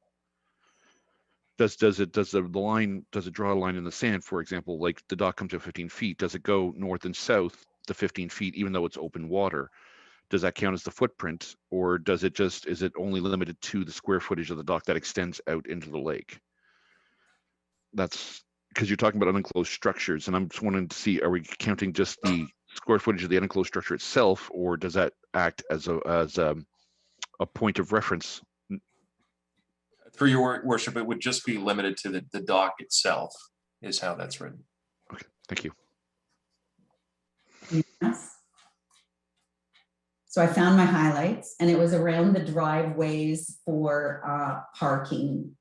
Does it draw a line in the sand, for example, like the dock comes to 15 feet, does it go north and south the 15 feet, even though it's open water? Does that count as the footprint, or is it only limited to the square footage of the dock that extends out into the lake? That's because you're talking about unenclosed structures, and I'm just wanting to see, are we counting just the square footage of the unenclosed structure itself, or does that act as a point of reference? Through your worship, it would just be limited to the dock itself, is how that's written. Okay, thank you. Yes. So I found my highlights, and it was around the driveways for parking,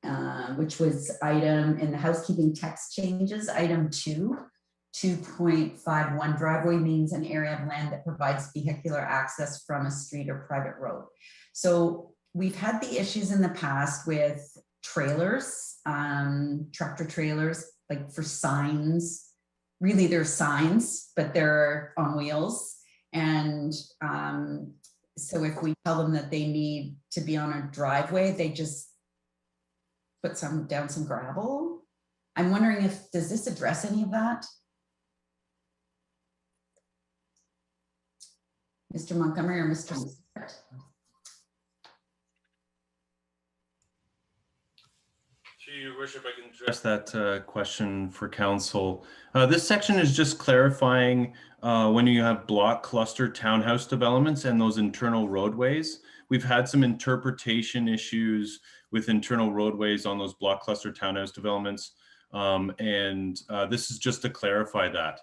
which was item in the housekeeping text changes, item 2.51. Driveway means an area of land that provides vehicular access from a street or private road. So we've had the issues in the past with trailers, tractor trailers, like for signs. Really, they're signs, but they're on wheels. And so if we tell them that they need to be on a driveway, they just put down some gravel. I'm wondering does this address any of that? Mr. Montgomery or Mr. Stewart? Your worship, I can address that question for council. This section is just clarifying when you have block cluster townhouse developments and those internal roadways. We've had some interpretation issues with internal roadways on those block cluster townhouse developments. This is just to clarify that.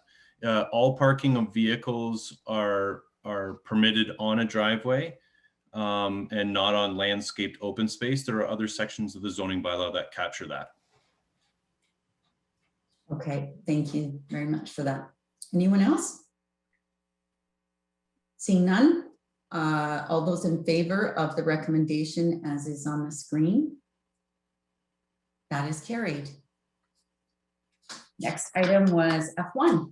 All parking of vehicles are permitted on a driveway. And not on landscaped open space. There are other sections of the zoning bylaw that capture that. Okay, thank you very much for that. Anyone else? Seeing none, all those in favor of the recommendation as is on the screen? That is carried. Next item was F1,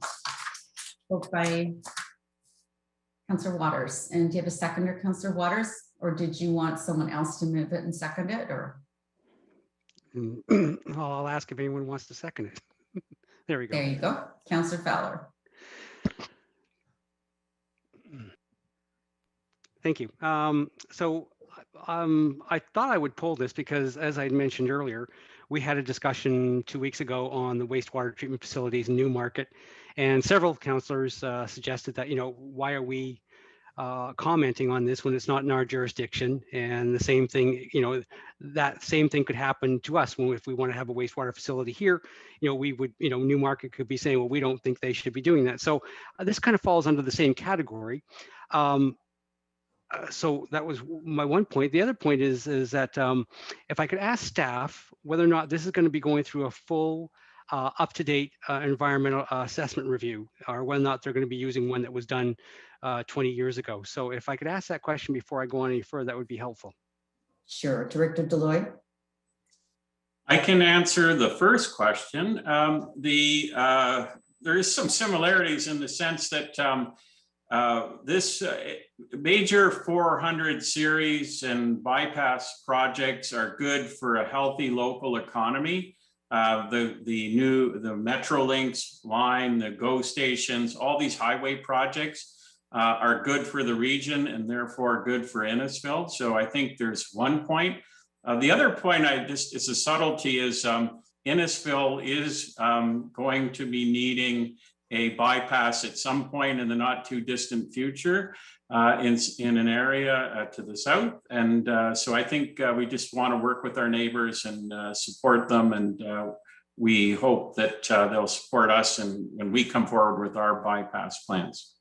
spoke by Councillor Waters. And do you have a seconder, Councillor Waters, or did you want someone else to move it and second it, or? Well, I'll ask if anyone wants to second it. There we go. There you go, Councillor Fowler. Thank you. I thought I would pull this because, as I mentioned earlier, we had a discussion 2 weeks ago on the wastewater treatment facilities in Newmarket, and several councillors suggested that, why are we commenting on this when it's not in our jurisdiction? And the same thing, that same thing could happen to us if we want to have a wastewater facility here. We would, Newmarket could be saying, well, we don't think they should be doing that. So this kind of falls under the same category. So that was my one point. The other point is that if I could ask staff whether or not this is going to be going through a full up-to-date environmental assessment review, or whether or not they're going to be using one that was done 20 years ago. So if I could ask that question before I go on any further, that would be helpful. Sure, Director Deloy. I can answer the first question. There is some similarities in the sense that this major 400 series and bypass projects are good for a healthy local economy. The Metrolinx line, the GO stations, all these highway projects are good for the region and therefore good for Innisfil. So I think there's one point. The other point, it's a subtlety, is Innisfil is going to be needing a bypass at some point in the not too distant future in an area to the south. And so I think we just want to work with our neighbors and support them. And we hope that they'll support us and when we come forward with our bypass plans.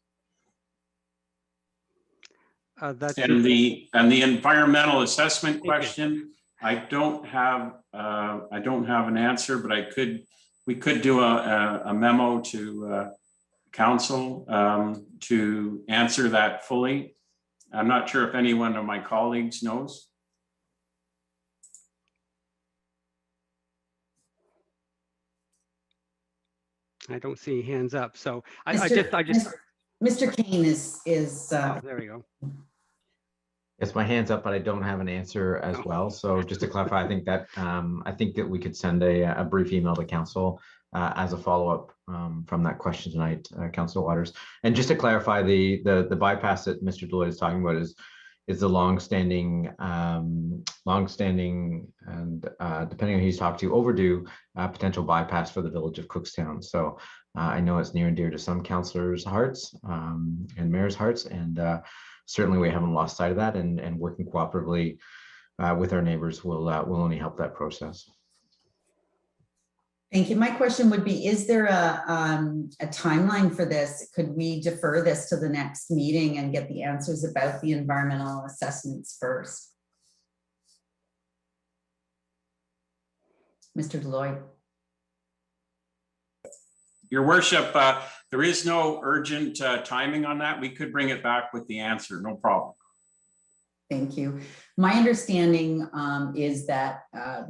And the environmental assessment question, I don't have an answer, but we could do a memo to council to answer that fully. I'm not sure if any one of my colleagues knows. I don't see hands up, so Mr. Kane is oh, there we go. Yes, my hand's up, but I don't have an answer as well. So just to clarify, I think that we could send a brief email to council as a follow-up from that question tonight, Councillor Waters. And just to clarify, the bypass that Mr. Deloy is talking about is the long-standing and depending on who he's talked to, overdue potential bypass for the village of Cookstown. So I know it's near and dear to some councillors' hearts and mayor's hearts, and certainly we haven't lost sight of that, and working cooperatively with our neighbors will only help that process. Thank you. My question would be, is there a timeline for this? Could we defer this to the next meeting and get the answers about the environmental assessments first? Mr. Deloy. Your worship, there is no urgent timing on that. We could bring it back with the answer, no problem. Thank you. My understanding is that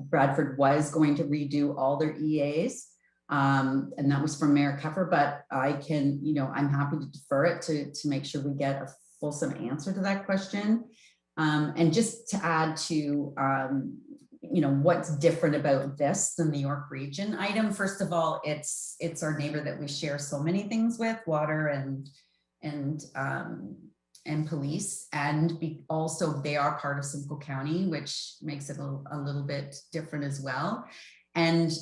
Bradford was going to redo all their EAs, and that was from Mayor Keffer, but I can, I'm happy to defer it to make sure we get a fulsome answer to that question. And just to add to, what's different about this than the York Region item. First of all, it's our neighbor that we share so many things with, water and and police, and also they are part of Simcoe County, which makes it a little bit different as well. And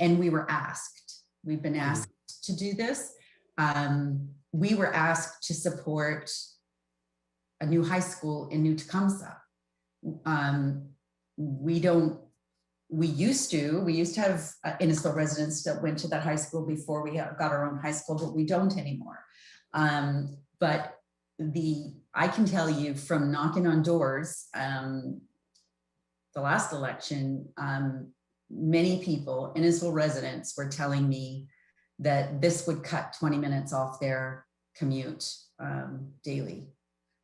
we were asked, we've been asked to do this. We were asked to support a new high school in New Tecumseh. We used to have Innisfil residents that went to that high school before we got our own high school, but we don't anymore. But I can tell you from knocking on doors, the last election, many people, Innisfil residents, were telling me that this would cut 20 minutes off their commute daily.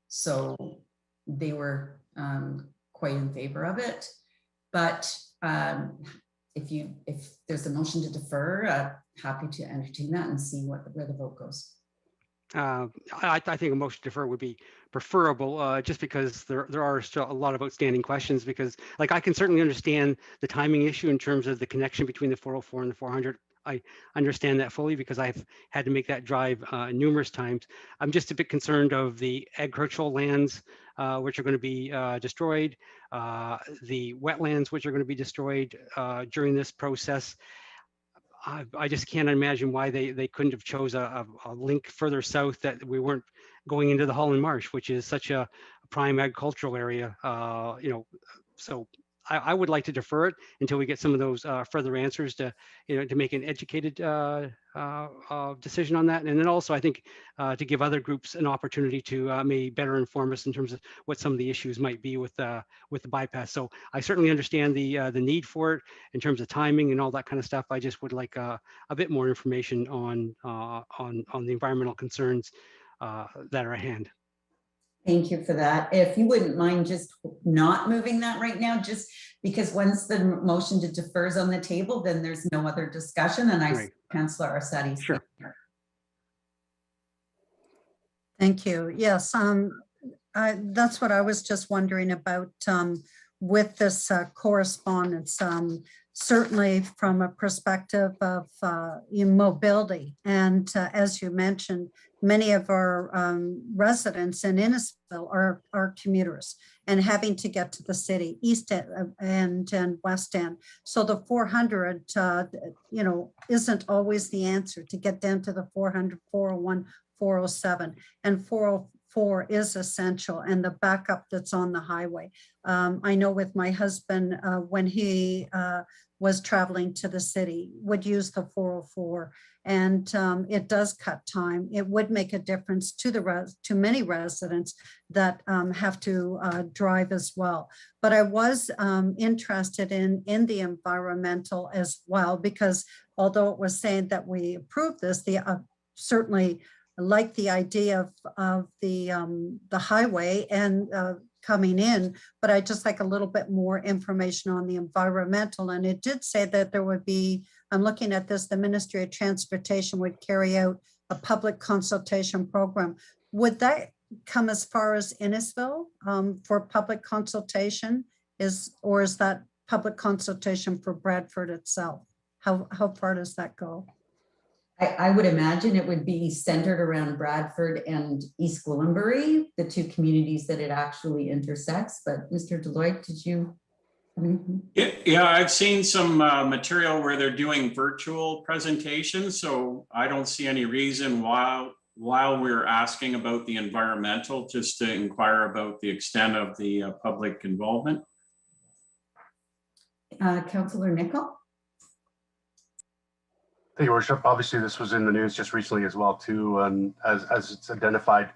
So they were quite in favor of it. But if there's a motion to defer, happy to entertain that and see where the vote goes. I think a motion to defer would be preferable, just because there are still a lot of outstanding questions. Because, like, I can certainly understand the timing issue in terms of the connection between the 404 and the 400. I understand that fully because I've had to make that drive numerous times. I'm just a bit concerned of the agricultural lands which are going to be destroyed, the wetlands which are going to be destroyed during this process. I just can't imagine why they couldn't have chose a link further south that we weren't going into the Holland Marsh, which is such a prime agricultural area. So I would like to defer it until we get some of those further answers to make an educated decision on that. And then also I think to give other groups an opportunity to maybe better inform us in terms of what some of the issues might be with the bypass. So I certainly understand the need for it in terms of timing and all that kind of stuff. I just would like a bit more information on the environmental concerns that are at hand. Thank you for that. If you wouldn't mind just not moving that right now, just because once the motion to defer is on the table, then there's no other discussion. And I, Councillor Arsetti's. Sure. Thank you. Yes, that's what I was just wondering about with this correspondence. Certainly from a perspective of mobility. And as you mentioned, many of our residents in Innisfil are commuters and having to get to the city, East End and West End. So the 400, isn't always the answer to get down to the 400, 401, 407, and 404 is essential, and the backup that's on the highway. I know with my husband, when he was traveling to the city, would use the 404, and it does cut time. It would make a difference to many residents that have to drive as well. But I was interested in the environmental as well, because although it was saying that we approved this, certainly like the idea of the highway and coming in, but I just like a little bit more information on the environmental. And it did say that there would be, I'm looking at this, the Ministry of Transportation would carry out a public consultation program. Would that come as far as Innisfil for public consultation? Or is that public consultation for Bradford itself? How far does that go? I would imagine it would be centered around Bradford and East Gwillimbury, the two communities that it actually intersects. But Mr. Deloitte, did you? Yeah, I've seen some material where they're doing virtual presentations, so I don't see any reason while we're asking about the environmental, just to inquire about the extent of the public involvement. Councillor Nicol? Your Worship, obviously this was in the news just recently as well too, and as it's identified,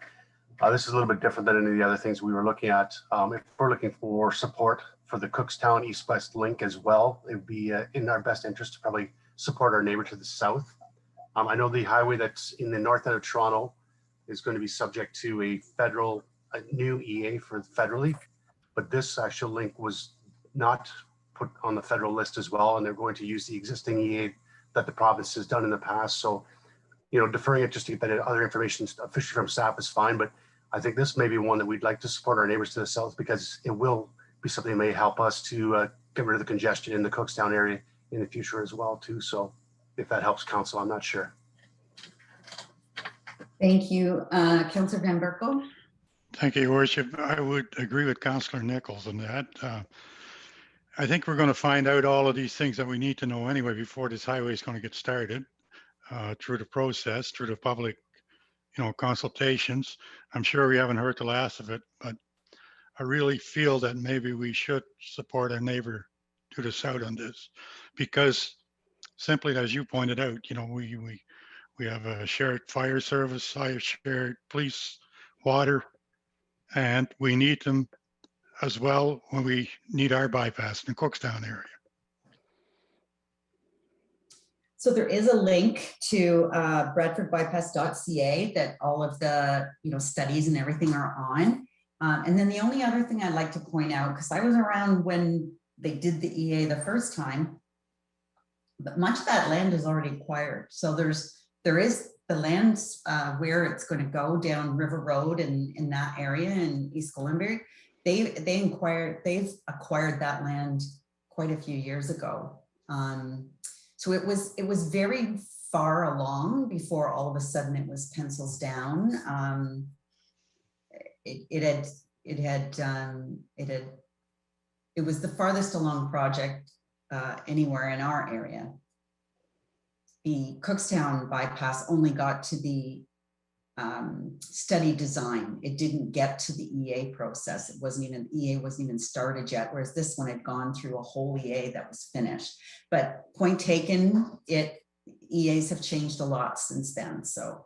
this is a little bit different than any of the other things we were looking at. If we're looking for support for the Cookstown East-West link as well, it would be in our best interest to probably support our neighbor to the south. I know the highway that's in the north end of Toronto is going to be subject to a new EA for federally, but this actual link was not put on the federal list as well, and they're going to use the existing EA that the province has done in the past. So, deferring it just to get that other information officially from SAP is fine, but I think this may be one that we'd like to support our neighbors to the south, because it will be something that may help us to get rid of the congestion in the Cookstown area in the future as well too. So if that helps council, I'm not sure. Thank you. Councillor Van Berkel? Thank you, Your Worship. I would agree with Councillor Nichols on that. I think we're going to find out all of these things that we need to know anyway before this highway is going to get started through the process, through the public, consultations. I'm sure we haven't heard the last of it, but I really feel that maybe we should support our neighbor to the south on this, because simply as you pointed out, we have a shared fire service, shared police, water, and we need them as well when we need our bypass in the Cookstown area. So there is a link to bradfordbypass.ca that all of the studies and everything are on. And then the only other thing I'd like to point out, because I was around when they did the EA the first time, but much of that land is already acquired. So there is the land where it's going to go down River Road and in that area in East Goldenberry. They've acquired that land quite a few years ago. So it was very far along before all of a sudden it was pencils down. It was the farthest along project anywhere in our area. The Cookstown bypass only got to the study design. It didn't get to the EA process. EA wasn't even started yet, whereas this one had gone through a whole EA that was finished. But point taken, EAs have changed a lot since then. So,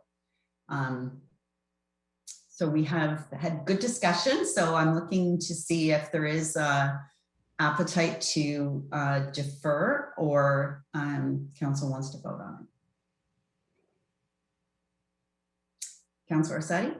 so we have had good discussion. So I'm looking to see if there is appetite to defer, or council wants to vote on it. Councillor Orsatti?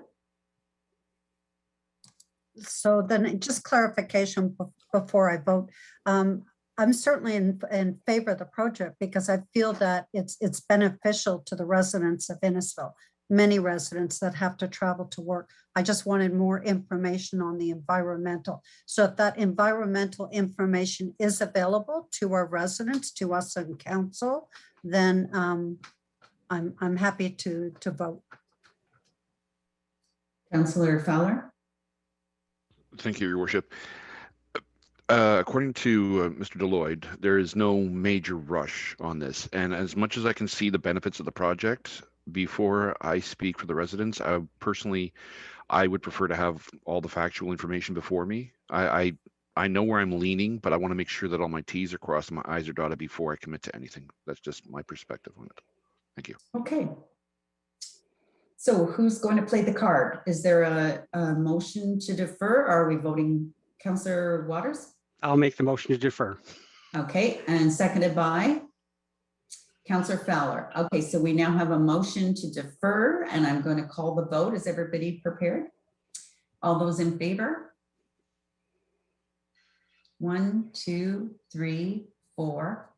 So then just clarification before I vote. I'm certainly in favor of the project because I feel that it's beneficial to the residents of Innisfil, many residents that have to travel to work. I just wanted more information on the environmental. So if that environmental information is available to our residents, to us in council, then I'm happy to vote. Councillor Fowler? Thank you, Your Worship. According to Mr. Deloyd, there is no major rush on this. And as much as I can see the benefits of the project, before I speak for the residents, I would prefer to have all the factual information before me. I know where I'm leaning, but I want to make sure that all my T's are crossed and my I's are dotted before I commit to anything. That's just my perspective on it. Thank you. Okay. So who's going to play the card? Is there a motion to defer? Or are we voting? Councillor Waters? I'll make the motion to defer. Okay, and seconded by Councillor Fowler. Okay, so we now have a motion to defer, and I'm going to call the vote. Is everybody prepared? All those in favor? 1, 2, 3, 4,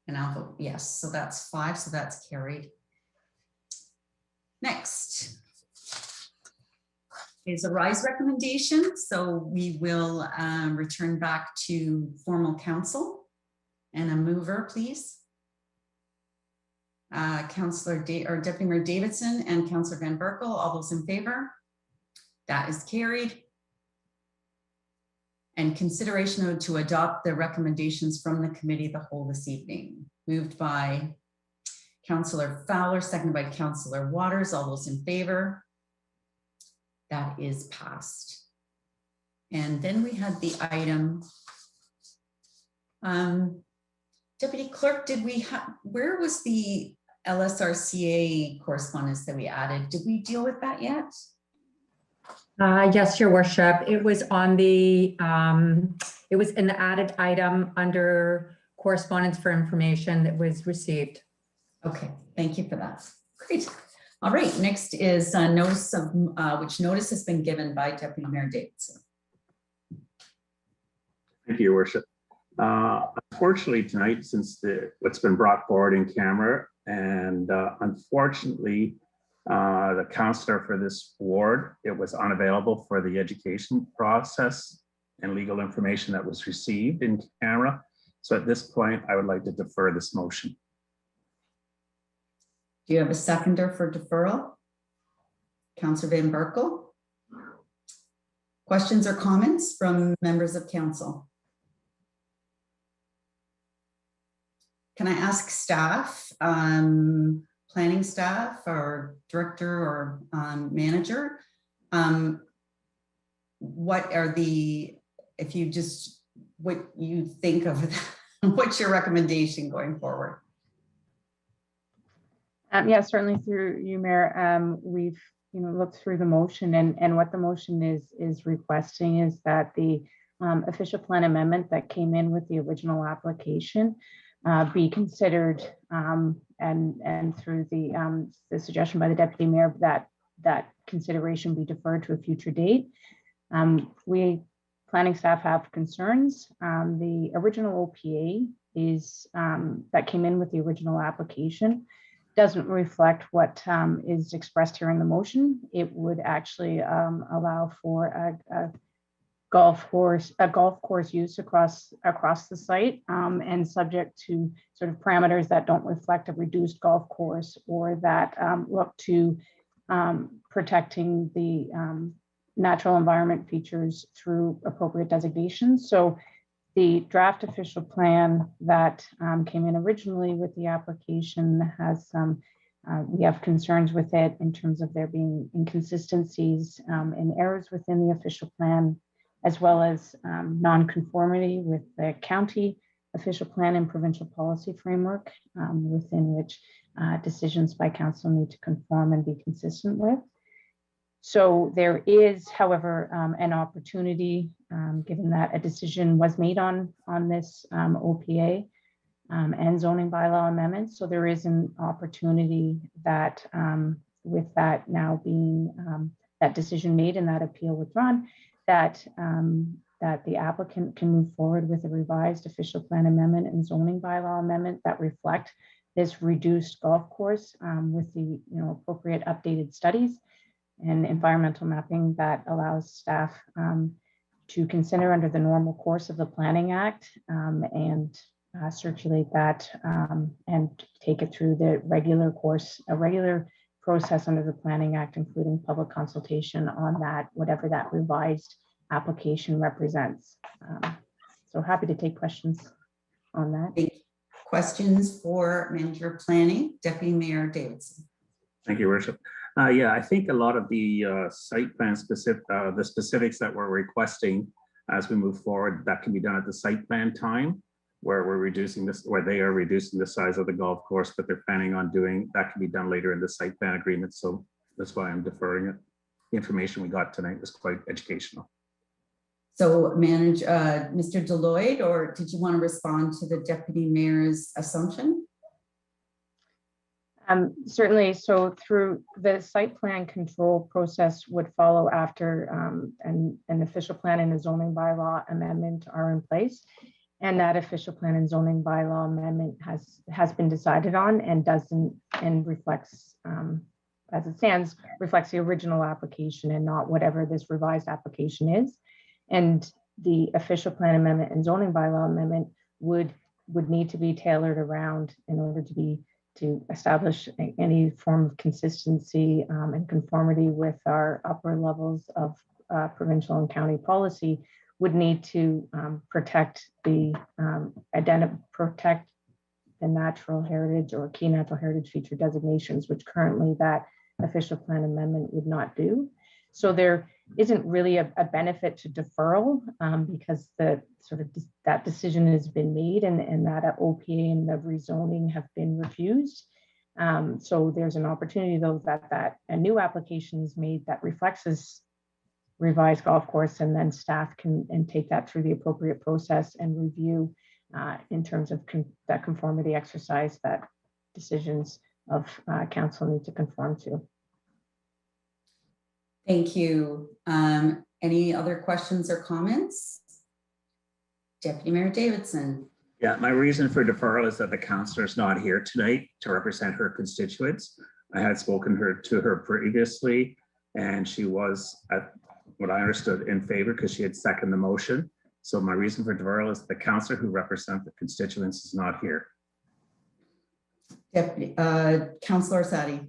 and I'll vote yes. So that's 5, so that's carried. Next is a rise recommendation. So we will return back to formal council, and a mover, please. Deputy Mayor Davidson and Councillor Van Berkel, all those in favor? That is carried. And consideration to adopt the recommendations from the committee of the whole this evening. Moved by Councillor Fowler, seconded by Councillor Waters, all those in favor? That is passed. And then we had the item, Deputy Clerk, did we have, where was the LSRCA correspondence that we added? Did we deal with that yet? Yes, Your Worship. It was on the, it was an added item under correspondence for information that was received. Okay, thank you for that. Great. All right, next is a notice of which notice has been given by Deputy Mayor Davidson. Thank you, Your Worship. Unfortunately tonight, since what's been brought forward in camera, and unfortunately, the counselor for this ward, it was unavailable for the education process and legal information that was received in camera. So at this point, I would like to defer this motion. Do you have a seconder for deferral? Councillor Van Berkel? Questions or comments from members of council? Can I ask staff, planning staff or director or manager, what are if you just, what you think of, what's your recommendation going forward? Yeah, certainly through you, Mayor. We've looked through the motion, and what the motion is requesting is that the official plan amendment that came in with the original application be considered, and through the suggestion by the deputy mayor that consideration be deferred to a future date. We planning staff have concerns. The original OPA is that came in with the original application doesn't reflect what is expressed here in the motion. It would actually allow for a golf course use across the site, and subject to sort of parameters that don't reflect a reduced golf course or that look to protecting the natural environment features through appropriate designations. So the draft official plan that came in originally with the application has we have concerns with it in terms of there being inconsistencies and errors within the official plan, as well as non-conformity with the county official plan and provincial policy framework, within which decisions by council need to conform and be consistent with. So there is, however, an opportunity, given that a decision was made on this OPA and zoning bylaw amendments. So there is an opportunity that with that now being that decision made and that appeal withdrawn, that the applicant can move forward with a revised official plan amendment and zoning bylaw amendment that reflect this reduced golf course with the appropriate updated studies and environmental mapping that allows staff to consider under the normal course of the Planning Act and circulate that and take it through the regular course, a regular process under the Planning Act, including public consultation on that, whatever that revised application represents. So happy to take questions on that. Questions for Manager of Planning, Deputy Mayor Davidson. Thank you, Worship. Yeah, I think a lot of the site plan specific, the specifics that we're requesting as we move forward, that can be done at the site plan time, where we're reducing this, where they are reducing the size of the golf course, but they're planning on doing, that can be done later in the site plan agreement. So that's why I'm deferring it. The information we got tonight was quite educational. So Mr. Deloitte, or did you want to respond to the Deputy Mayor's assumption? Certainly. So through the site plan control process would follow after an official plan and a zoning bylaw amendment are in place. And that official plan and zoning bylaw amendment has been decided on and reflects, as it stands, reflects the original application and not whatever this revised application is. And the official plan amendment and zoning bylaw amendment would need to be tailored around in order to establish any form of consistency and conformity with our upper levels of provincial and county policy, would need to protect the natural heritage or key natural heritage feature designations, which currently that official plan amendment would not do. So there isn't really a benefit to deferral because the sort of that decision has been made and that OPA and the rezoning have been refused. So there's an opportunity though that a new application is made that reflects this revised golf course, and then staff can take that through the appropriate process and review in terms of that conformity exercise that decisions of council need to conform to. Thank you. Any other questions or comments? Deputy Mayor Davidson. Yeah, my reason for deferral is that the councillor is not here tonight to represent her constituents. I had spoken to her previously, and she was, at what I understood, in favor because she had seconded the motion. So my reason for deferral is the councillor who represents the constituents is not here. Deputy Councillor Sadi.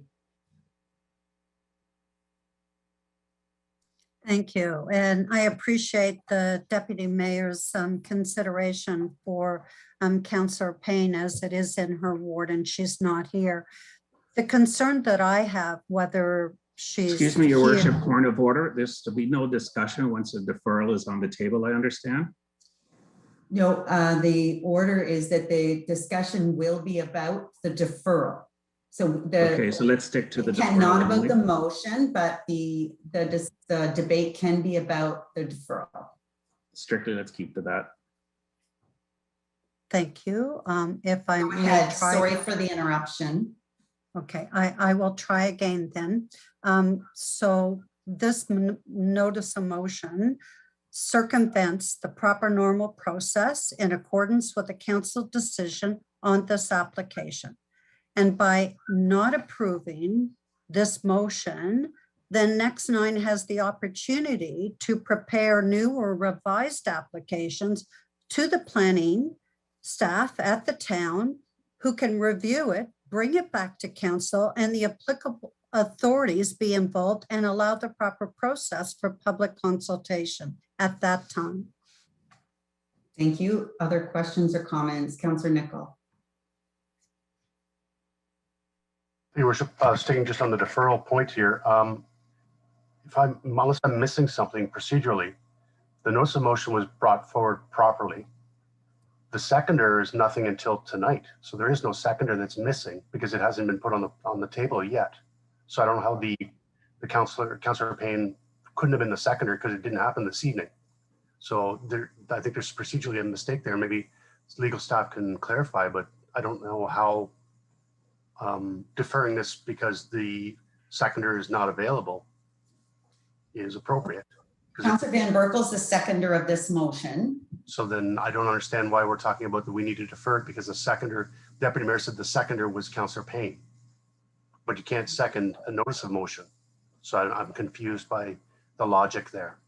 Thank you. And I appreciate the Deputy Mayor's consideration for Councillor Payne, as it is in her ward and she's not here. The concern that I have, whether she's Excuse me, Your here- Worship, point of order. There's to be no discussion once a deferral is on the table, I understand. No, the order is that the discussion will be about the deferral. So Okay, so let's stick to the not deferral about only. the motion, but the debate can be about the deferral. Strictly, let's keep to that. Thank you. If I may Ahead. try. Sorry for the interruption. Okay, I will try again then. So this notice of motion circumvents the proper normal process in accordance with the council decision on this application. And by not approving this motion, then Next 9 has the opportunity to prepare new or revised applications to the planning staff at the town, who can review it, bring it back to council, and the applicable authorities be involved and allow the proper process for public consultation at that time. Thank you. Other questions or comments? Councillor Nicol. Your Worship, staying just on the deferral point here, unless I'm missing something procedurally, the notice of motion was brought forward properly. The seconder is nothing until tonight, so there is no seconder that's missing because it hasn't been put on the table yet. So I don't know how the Councillor Payne couldn't have been the seconder because it didn't happen this evening. So I think there's procedurally a mistake there. Maybe legal staff can clarify, but I don't know how deferring this because the seconder is not available is appropriate. Councillor Van Berkel's the seconder of this motion. So then I don't understand why we're talking about that we need to defer it, because the seconder, Deputy Mayor said the seconder was Councillor Payne, but you can't second a notice of motion. So I'm confused by the logic there.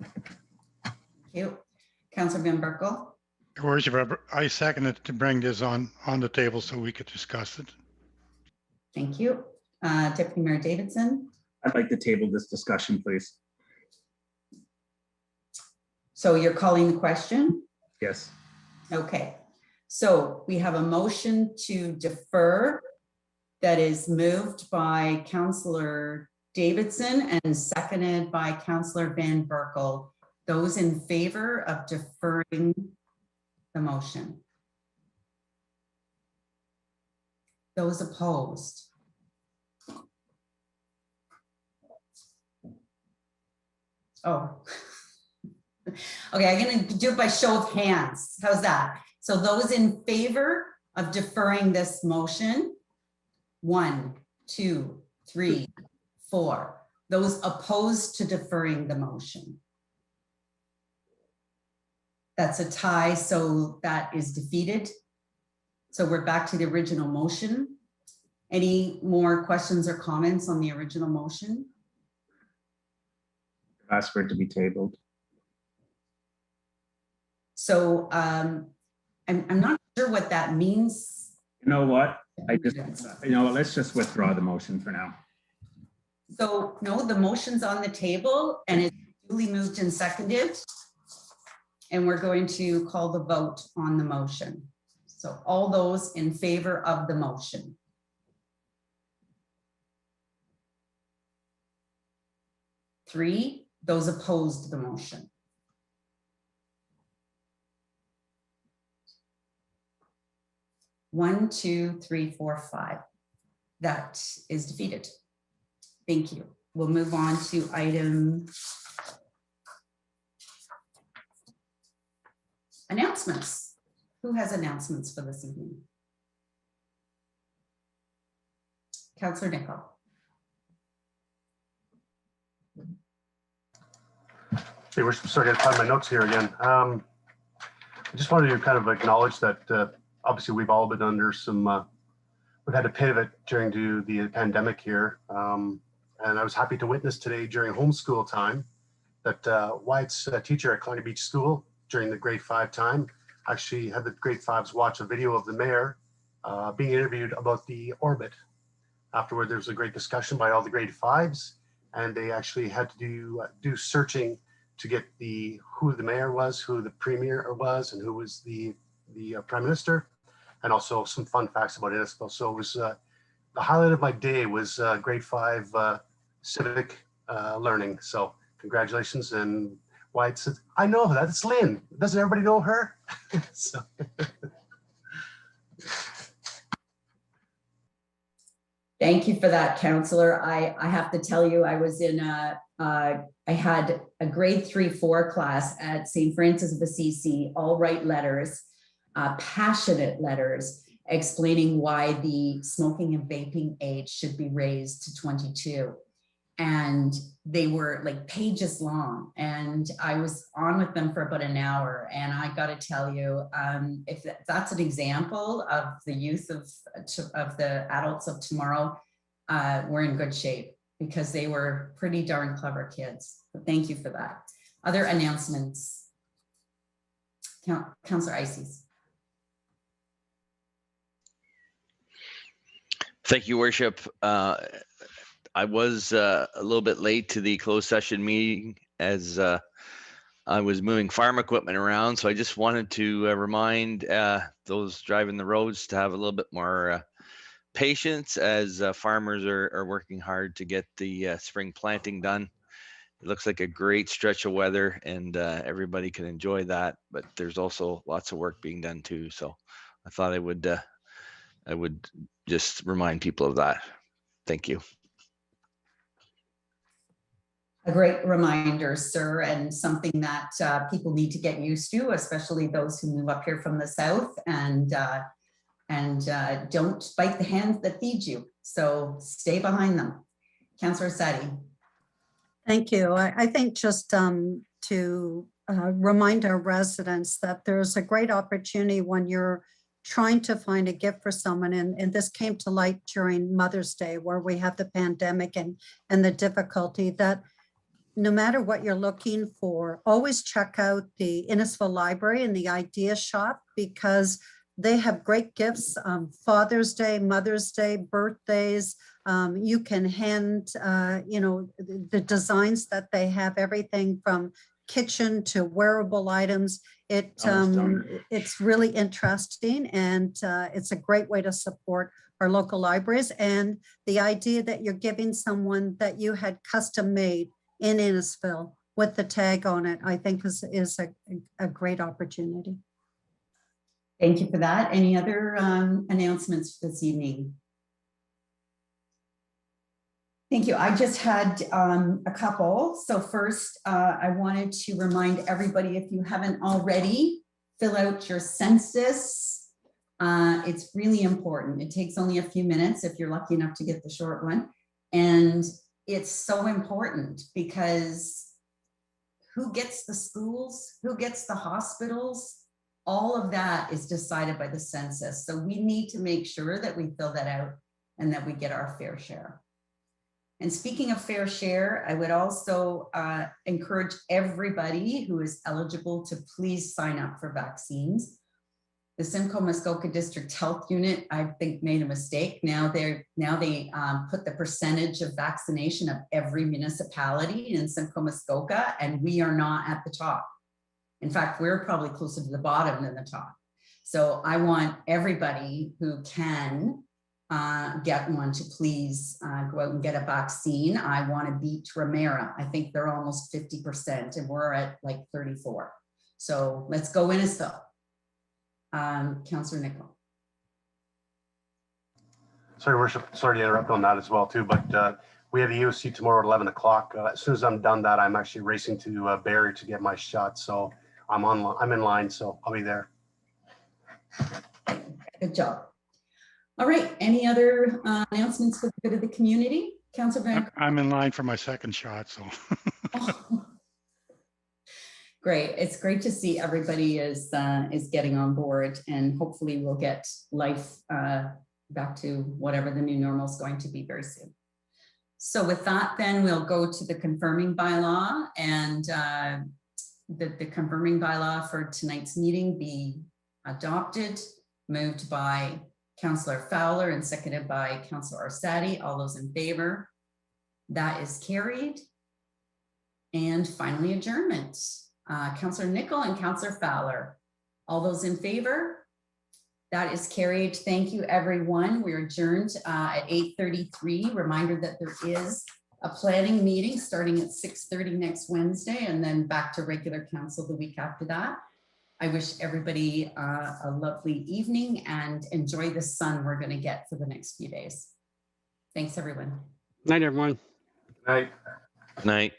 Thank you. Councillor Van Berkel. Your Worship, I second it to bring this on the table so we could discuss it. Thank you. Deputy Mayor Davidson. I'd like to table this discussion, please. So you're calling the question? Yes. Okay. So we have a motion to defer that is moved by Councillor Davidson and seconded by Councillor Van Berkel. Those in favor of deferring the motion? Those opposed? Oh. Okay, I'm going to do it by show of hands. How's that? So those in favor of deferring this motion? 1, 2, 3, 4. Those opposed to deferring the motion? That's a tie, so that is defeated. So we're back to the original motion. Any more questions or comments on the original motion? Ask for it to be tabled. So I'm not sure what that means. You know what? Let's just withdraw the motion for now. So no, the motion's on the table and it's duly moved and seconded. And we're going to call the vote on the motion. So all those in favor of the motion? Three. Those opposed to the motion? 1, 2, 3, 4, 5. That is defeated. Thank you. We'll move on to item announcements. Who has announcements for this evening? Councillor Nicol. Hey, we're sorry to find my notes here again. I just wanted to kind of acknowledge that obviously we've all been under some, we've had to pivot during the pandemic here. And I was happy to witness today during homeschool time that Wyatt's teacher at Colony Beach School during the grade 5 time actually had the grade 5s watch a video of the mayor being interviewed about the orbit. Afterward, there was a great discussion by all the grade 5s, and they actually had to do searching to get who the mayor was, who the premier was, and who was the prime minister, and also some fun facts about Innisfil. So it was the highlight of my day was grade 5 civic learning. So congratulations. And Wyatt says, I know that, it's Lynn. Doesn't everybody know her? So. Thank you for that, Councillor. I have to tell you, I was in I had a grade 3-4 class at St. Francis of Assisi, all write letters, passionate letters, explaining why the smoking and vaping age should be raised to 22. And they were like pages long, and I was on with them for about an hour. And I got to tell you, if that's an example of the youth of the adults of tomorrow, we're in good shape, because they were pretty darn clever kids. But thank you for that. Other announcements? Councillor Ices. Thank you, Worship. I was a little bit late to the closed session meeting as I was moving farm equipment around. So I just wanted to remind those driving the roads to have a little bit more patience as farmers are working hard to get the spring planting done. It looks like a great stretch of weather, and everybody can enjoy that, but there's also lots of work being done too. So I thought I would just remind people of that. Thank you. A great reminder, sir, and something that people need to get used to, especially those who move up here from the south, and don't bite the hands that feed you. So stay behind them. Councillor Sadi. Thank you. I think just to remind our residents that there's a great opportunity when you're trying to find a gift for someone, and this came to light during Mother's Day, where we have the pandemic and the difficulty, that no matter what you're looking for, always check out the Innisfil Library and the Idea Shop, because they have great gifts. Father's Day, Mother's Day, birthdays. You can hand, the designs that they have, everything from kitchen to wearable items. It's really interesting, and it's a great way to support our local libraries. And the idea that you're giving someone that you had custom made in Innisfil with the tag on it, I think is a great opportunity. Thank you for that. Any other announcements this evening? Thank you. I just had a couple. So first, I wanted to remind everybody, if you haven't already, fill out your census. It's really important. It takes only a few minutes if you're lucky enough to get the short one. And it's so important, because who gets the schools, who gets the hospitals, all of that is decided by the census. So we need to make sure that we fill that out and that we get our fair share. And speaking of fair share, I would also encourage everybody who is eligible to please sign up for vaccines. The Simcoe Muskoka District Health Unit, I think, made a mistake. Now they put the percentage of vaccination of every municipality in Simcoe Muskoka, and we are not at the top. In fact, we're probably closer to the bottom than the top. So I want everybody who can get one to please go out and get a vaccine. I want to beat Ramera. I think they're almost 50%, and we're at like 34. So let's go Innisfil. Councillor Nicol. Sorry, Worship, sorry to interrupt on that as well too, but we have a EOC tomorrow at 11 o'clock. As soon as I'm done that, I'm actually racing to Barrie to get my shot. So I'm in line, so I'll be there. Good job. All right, any other announcements for the good of the community? Councillor Van. I'm in line for my second shot, so. Oh. Great. It's great to see everybody is getting on board, and hopefully we'll get life back to whatever the new normal is going to be very soon. So with that, then we'll go to the confirming bylaw, and the confirming bylaw for tonight's meeting be adopted, moved by Councillor Fowler and seconded by Councillor Orsatti. All those in favor? That is carried. And finally, adjournment. Councillor Nicol and Councillor Fowler. All those in favor? That is carried. Thank you, everyone. We're adjourned at 8:33. Reminder that there is a planning meeting starting at 6:30 next Wednesday, and then back to regular council the week after that. I wish everybody a lovely evening and enjoy the sun we're going to get for the next few days. Thanks, everyone. Night, everyone. Night. Night.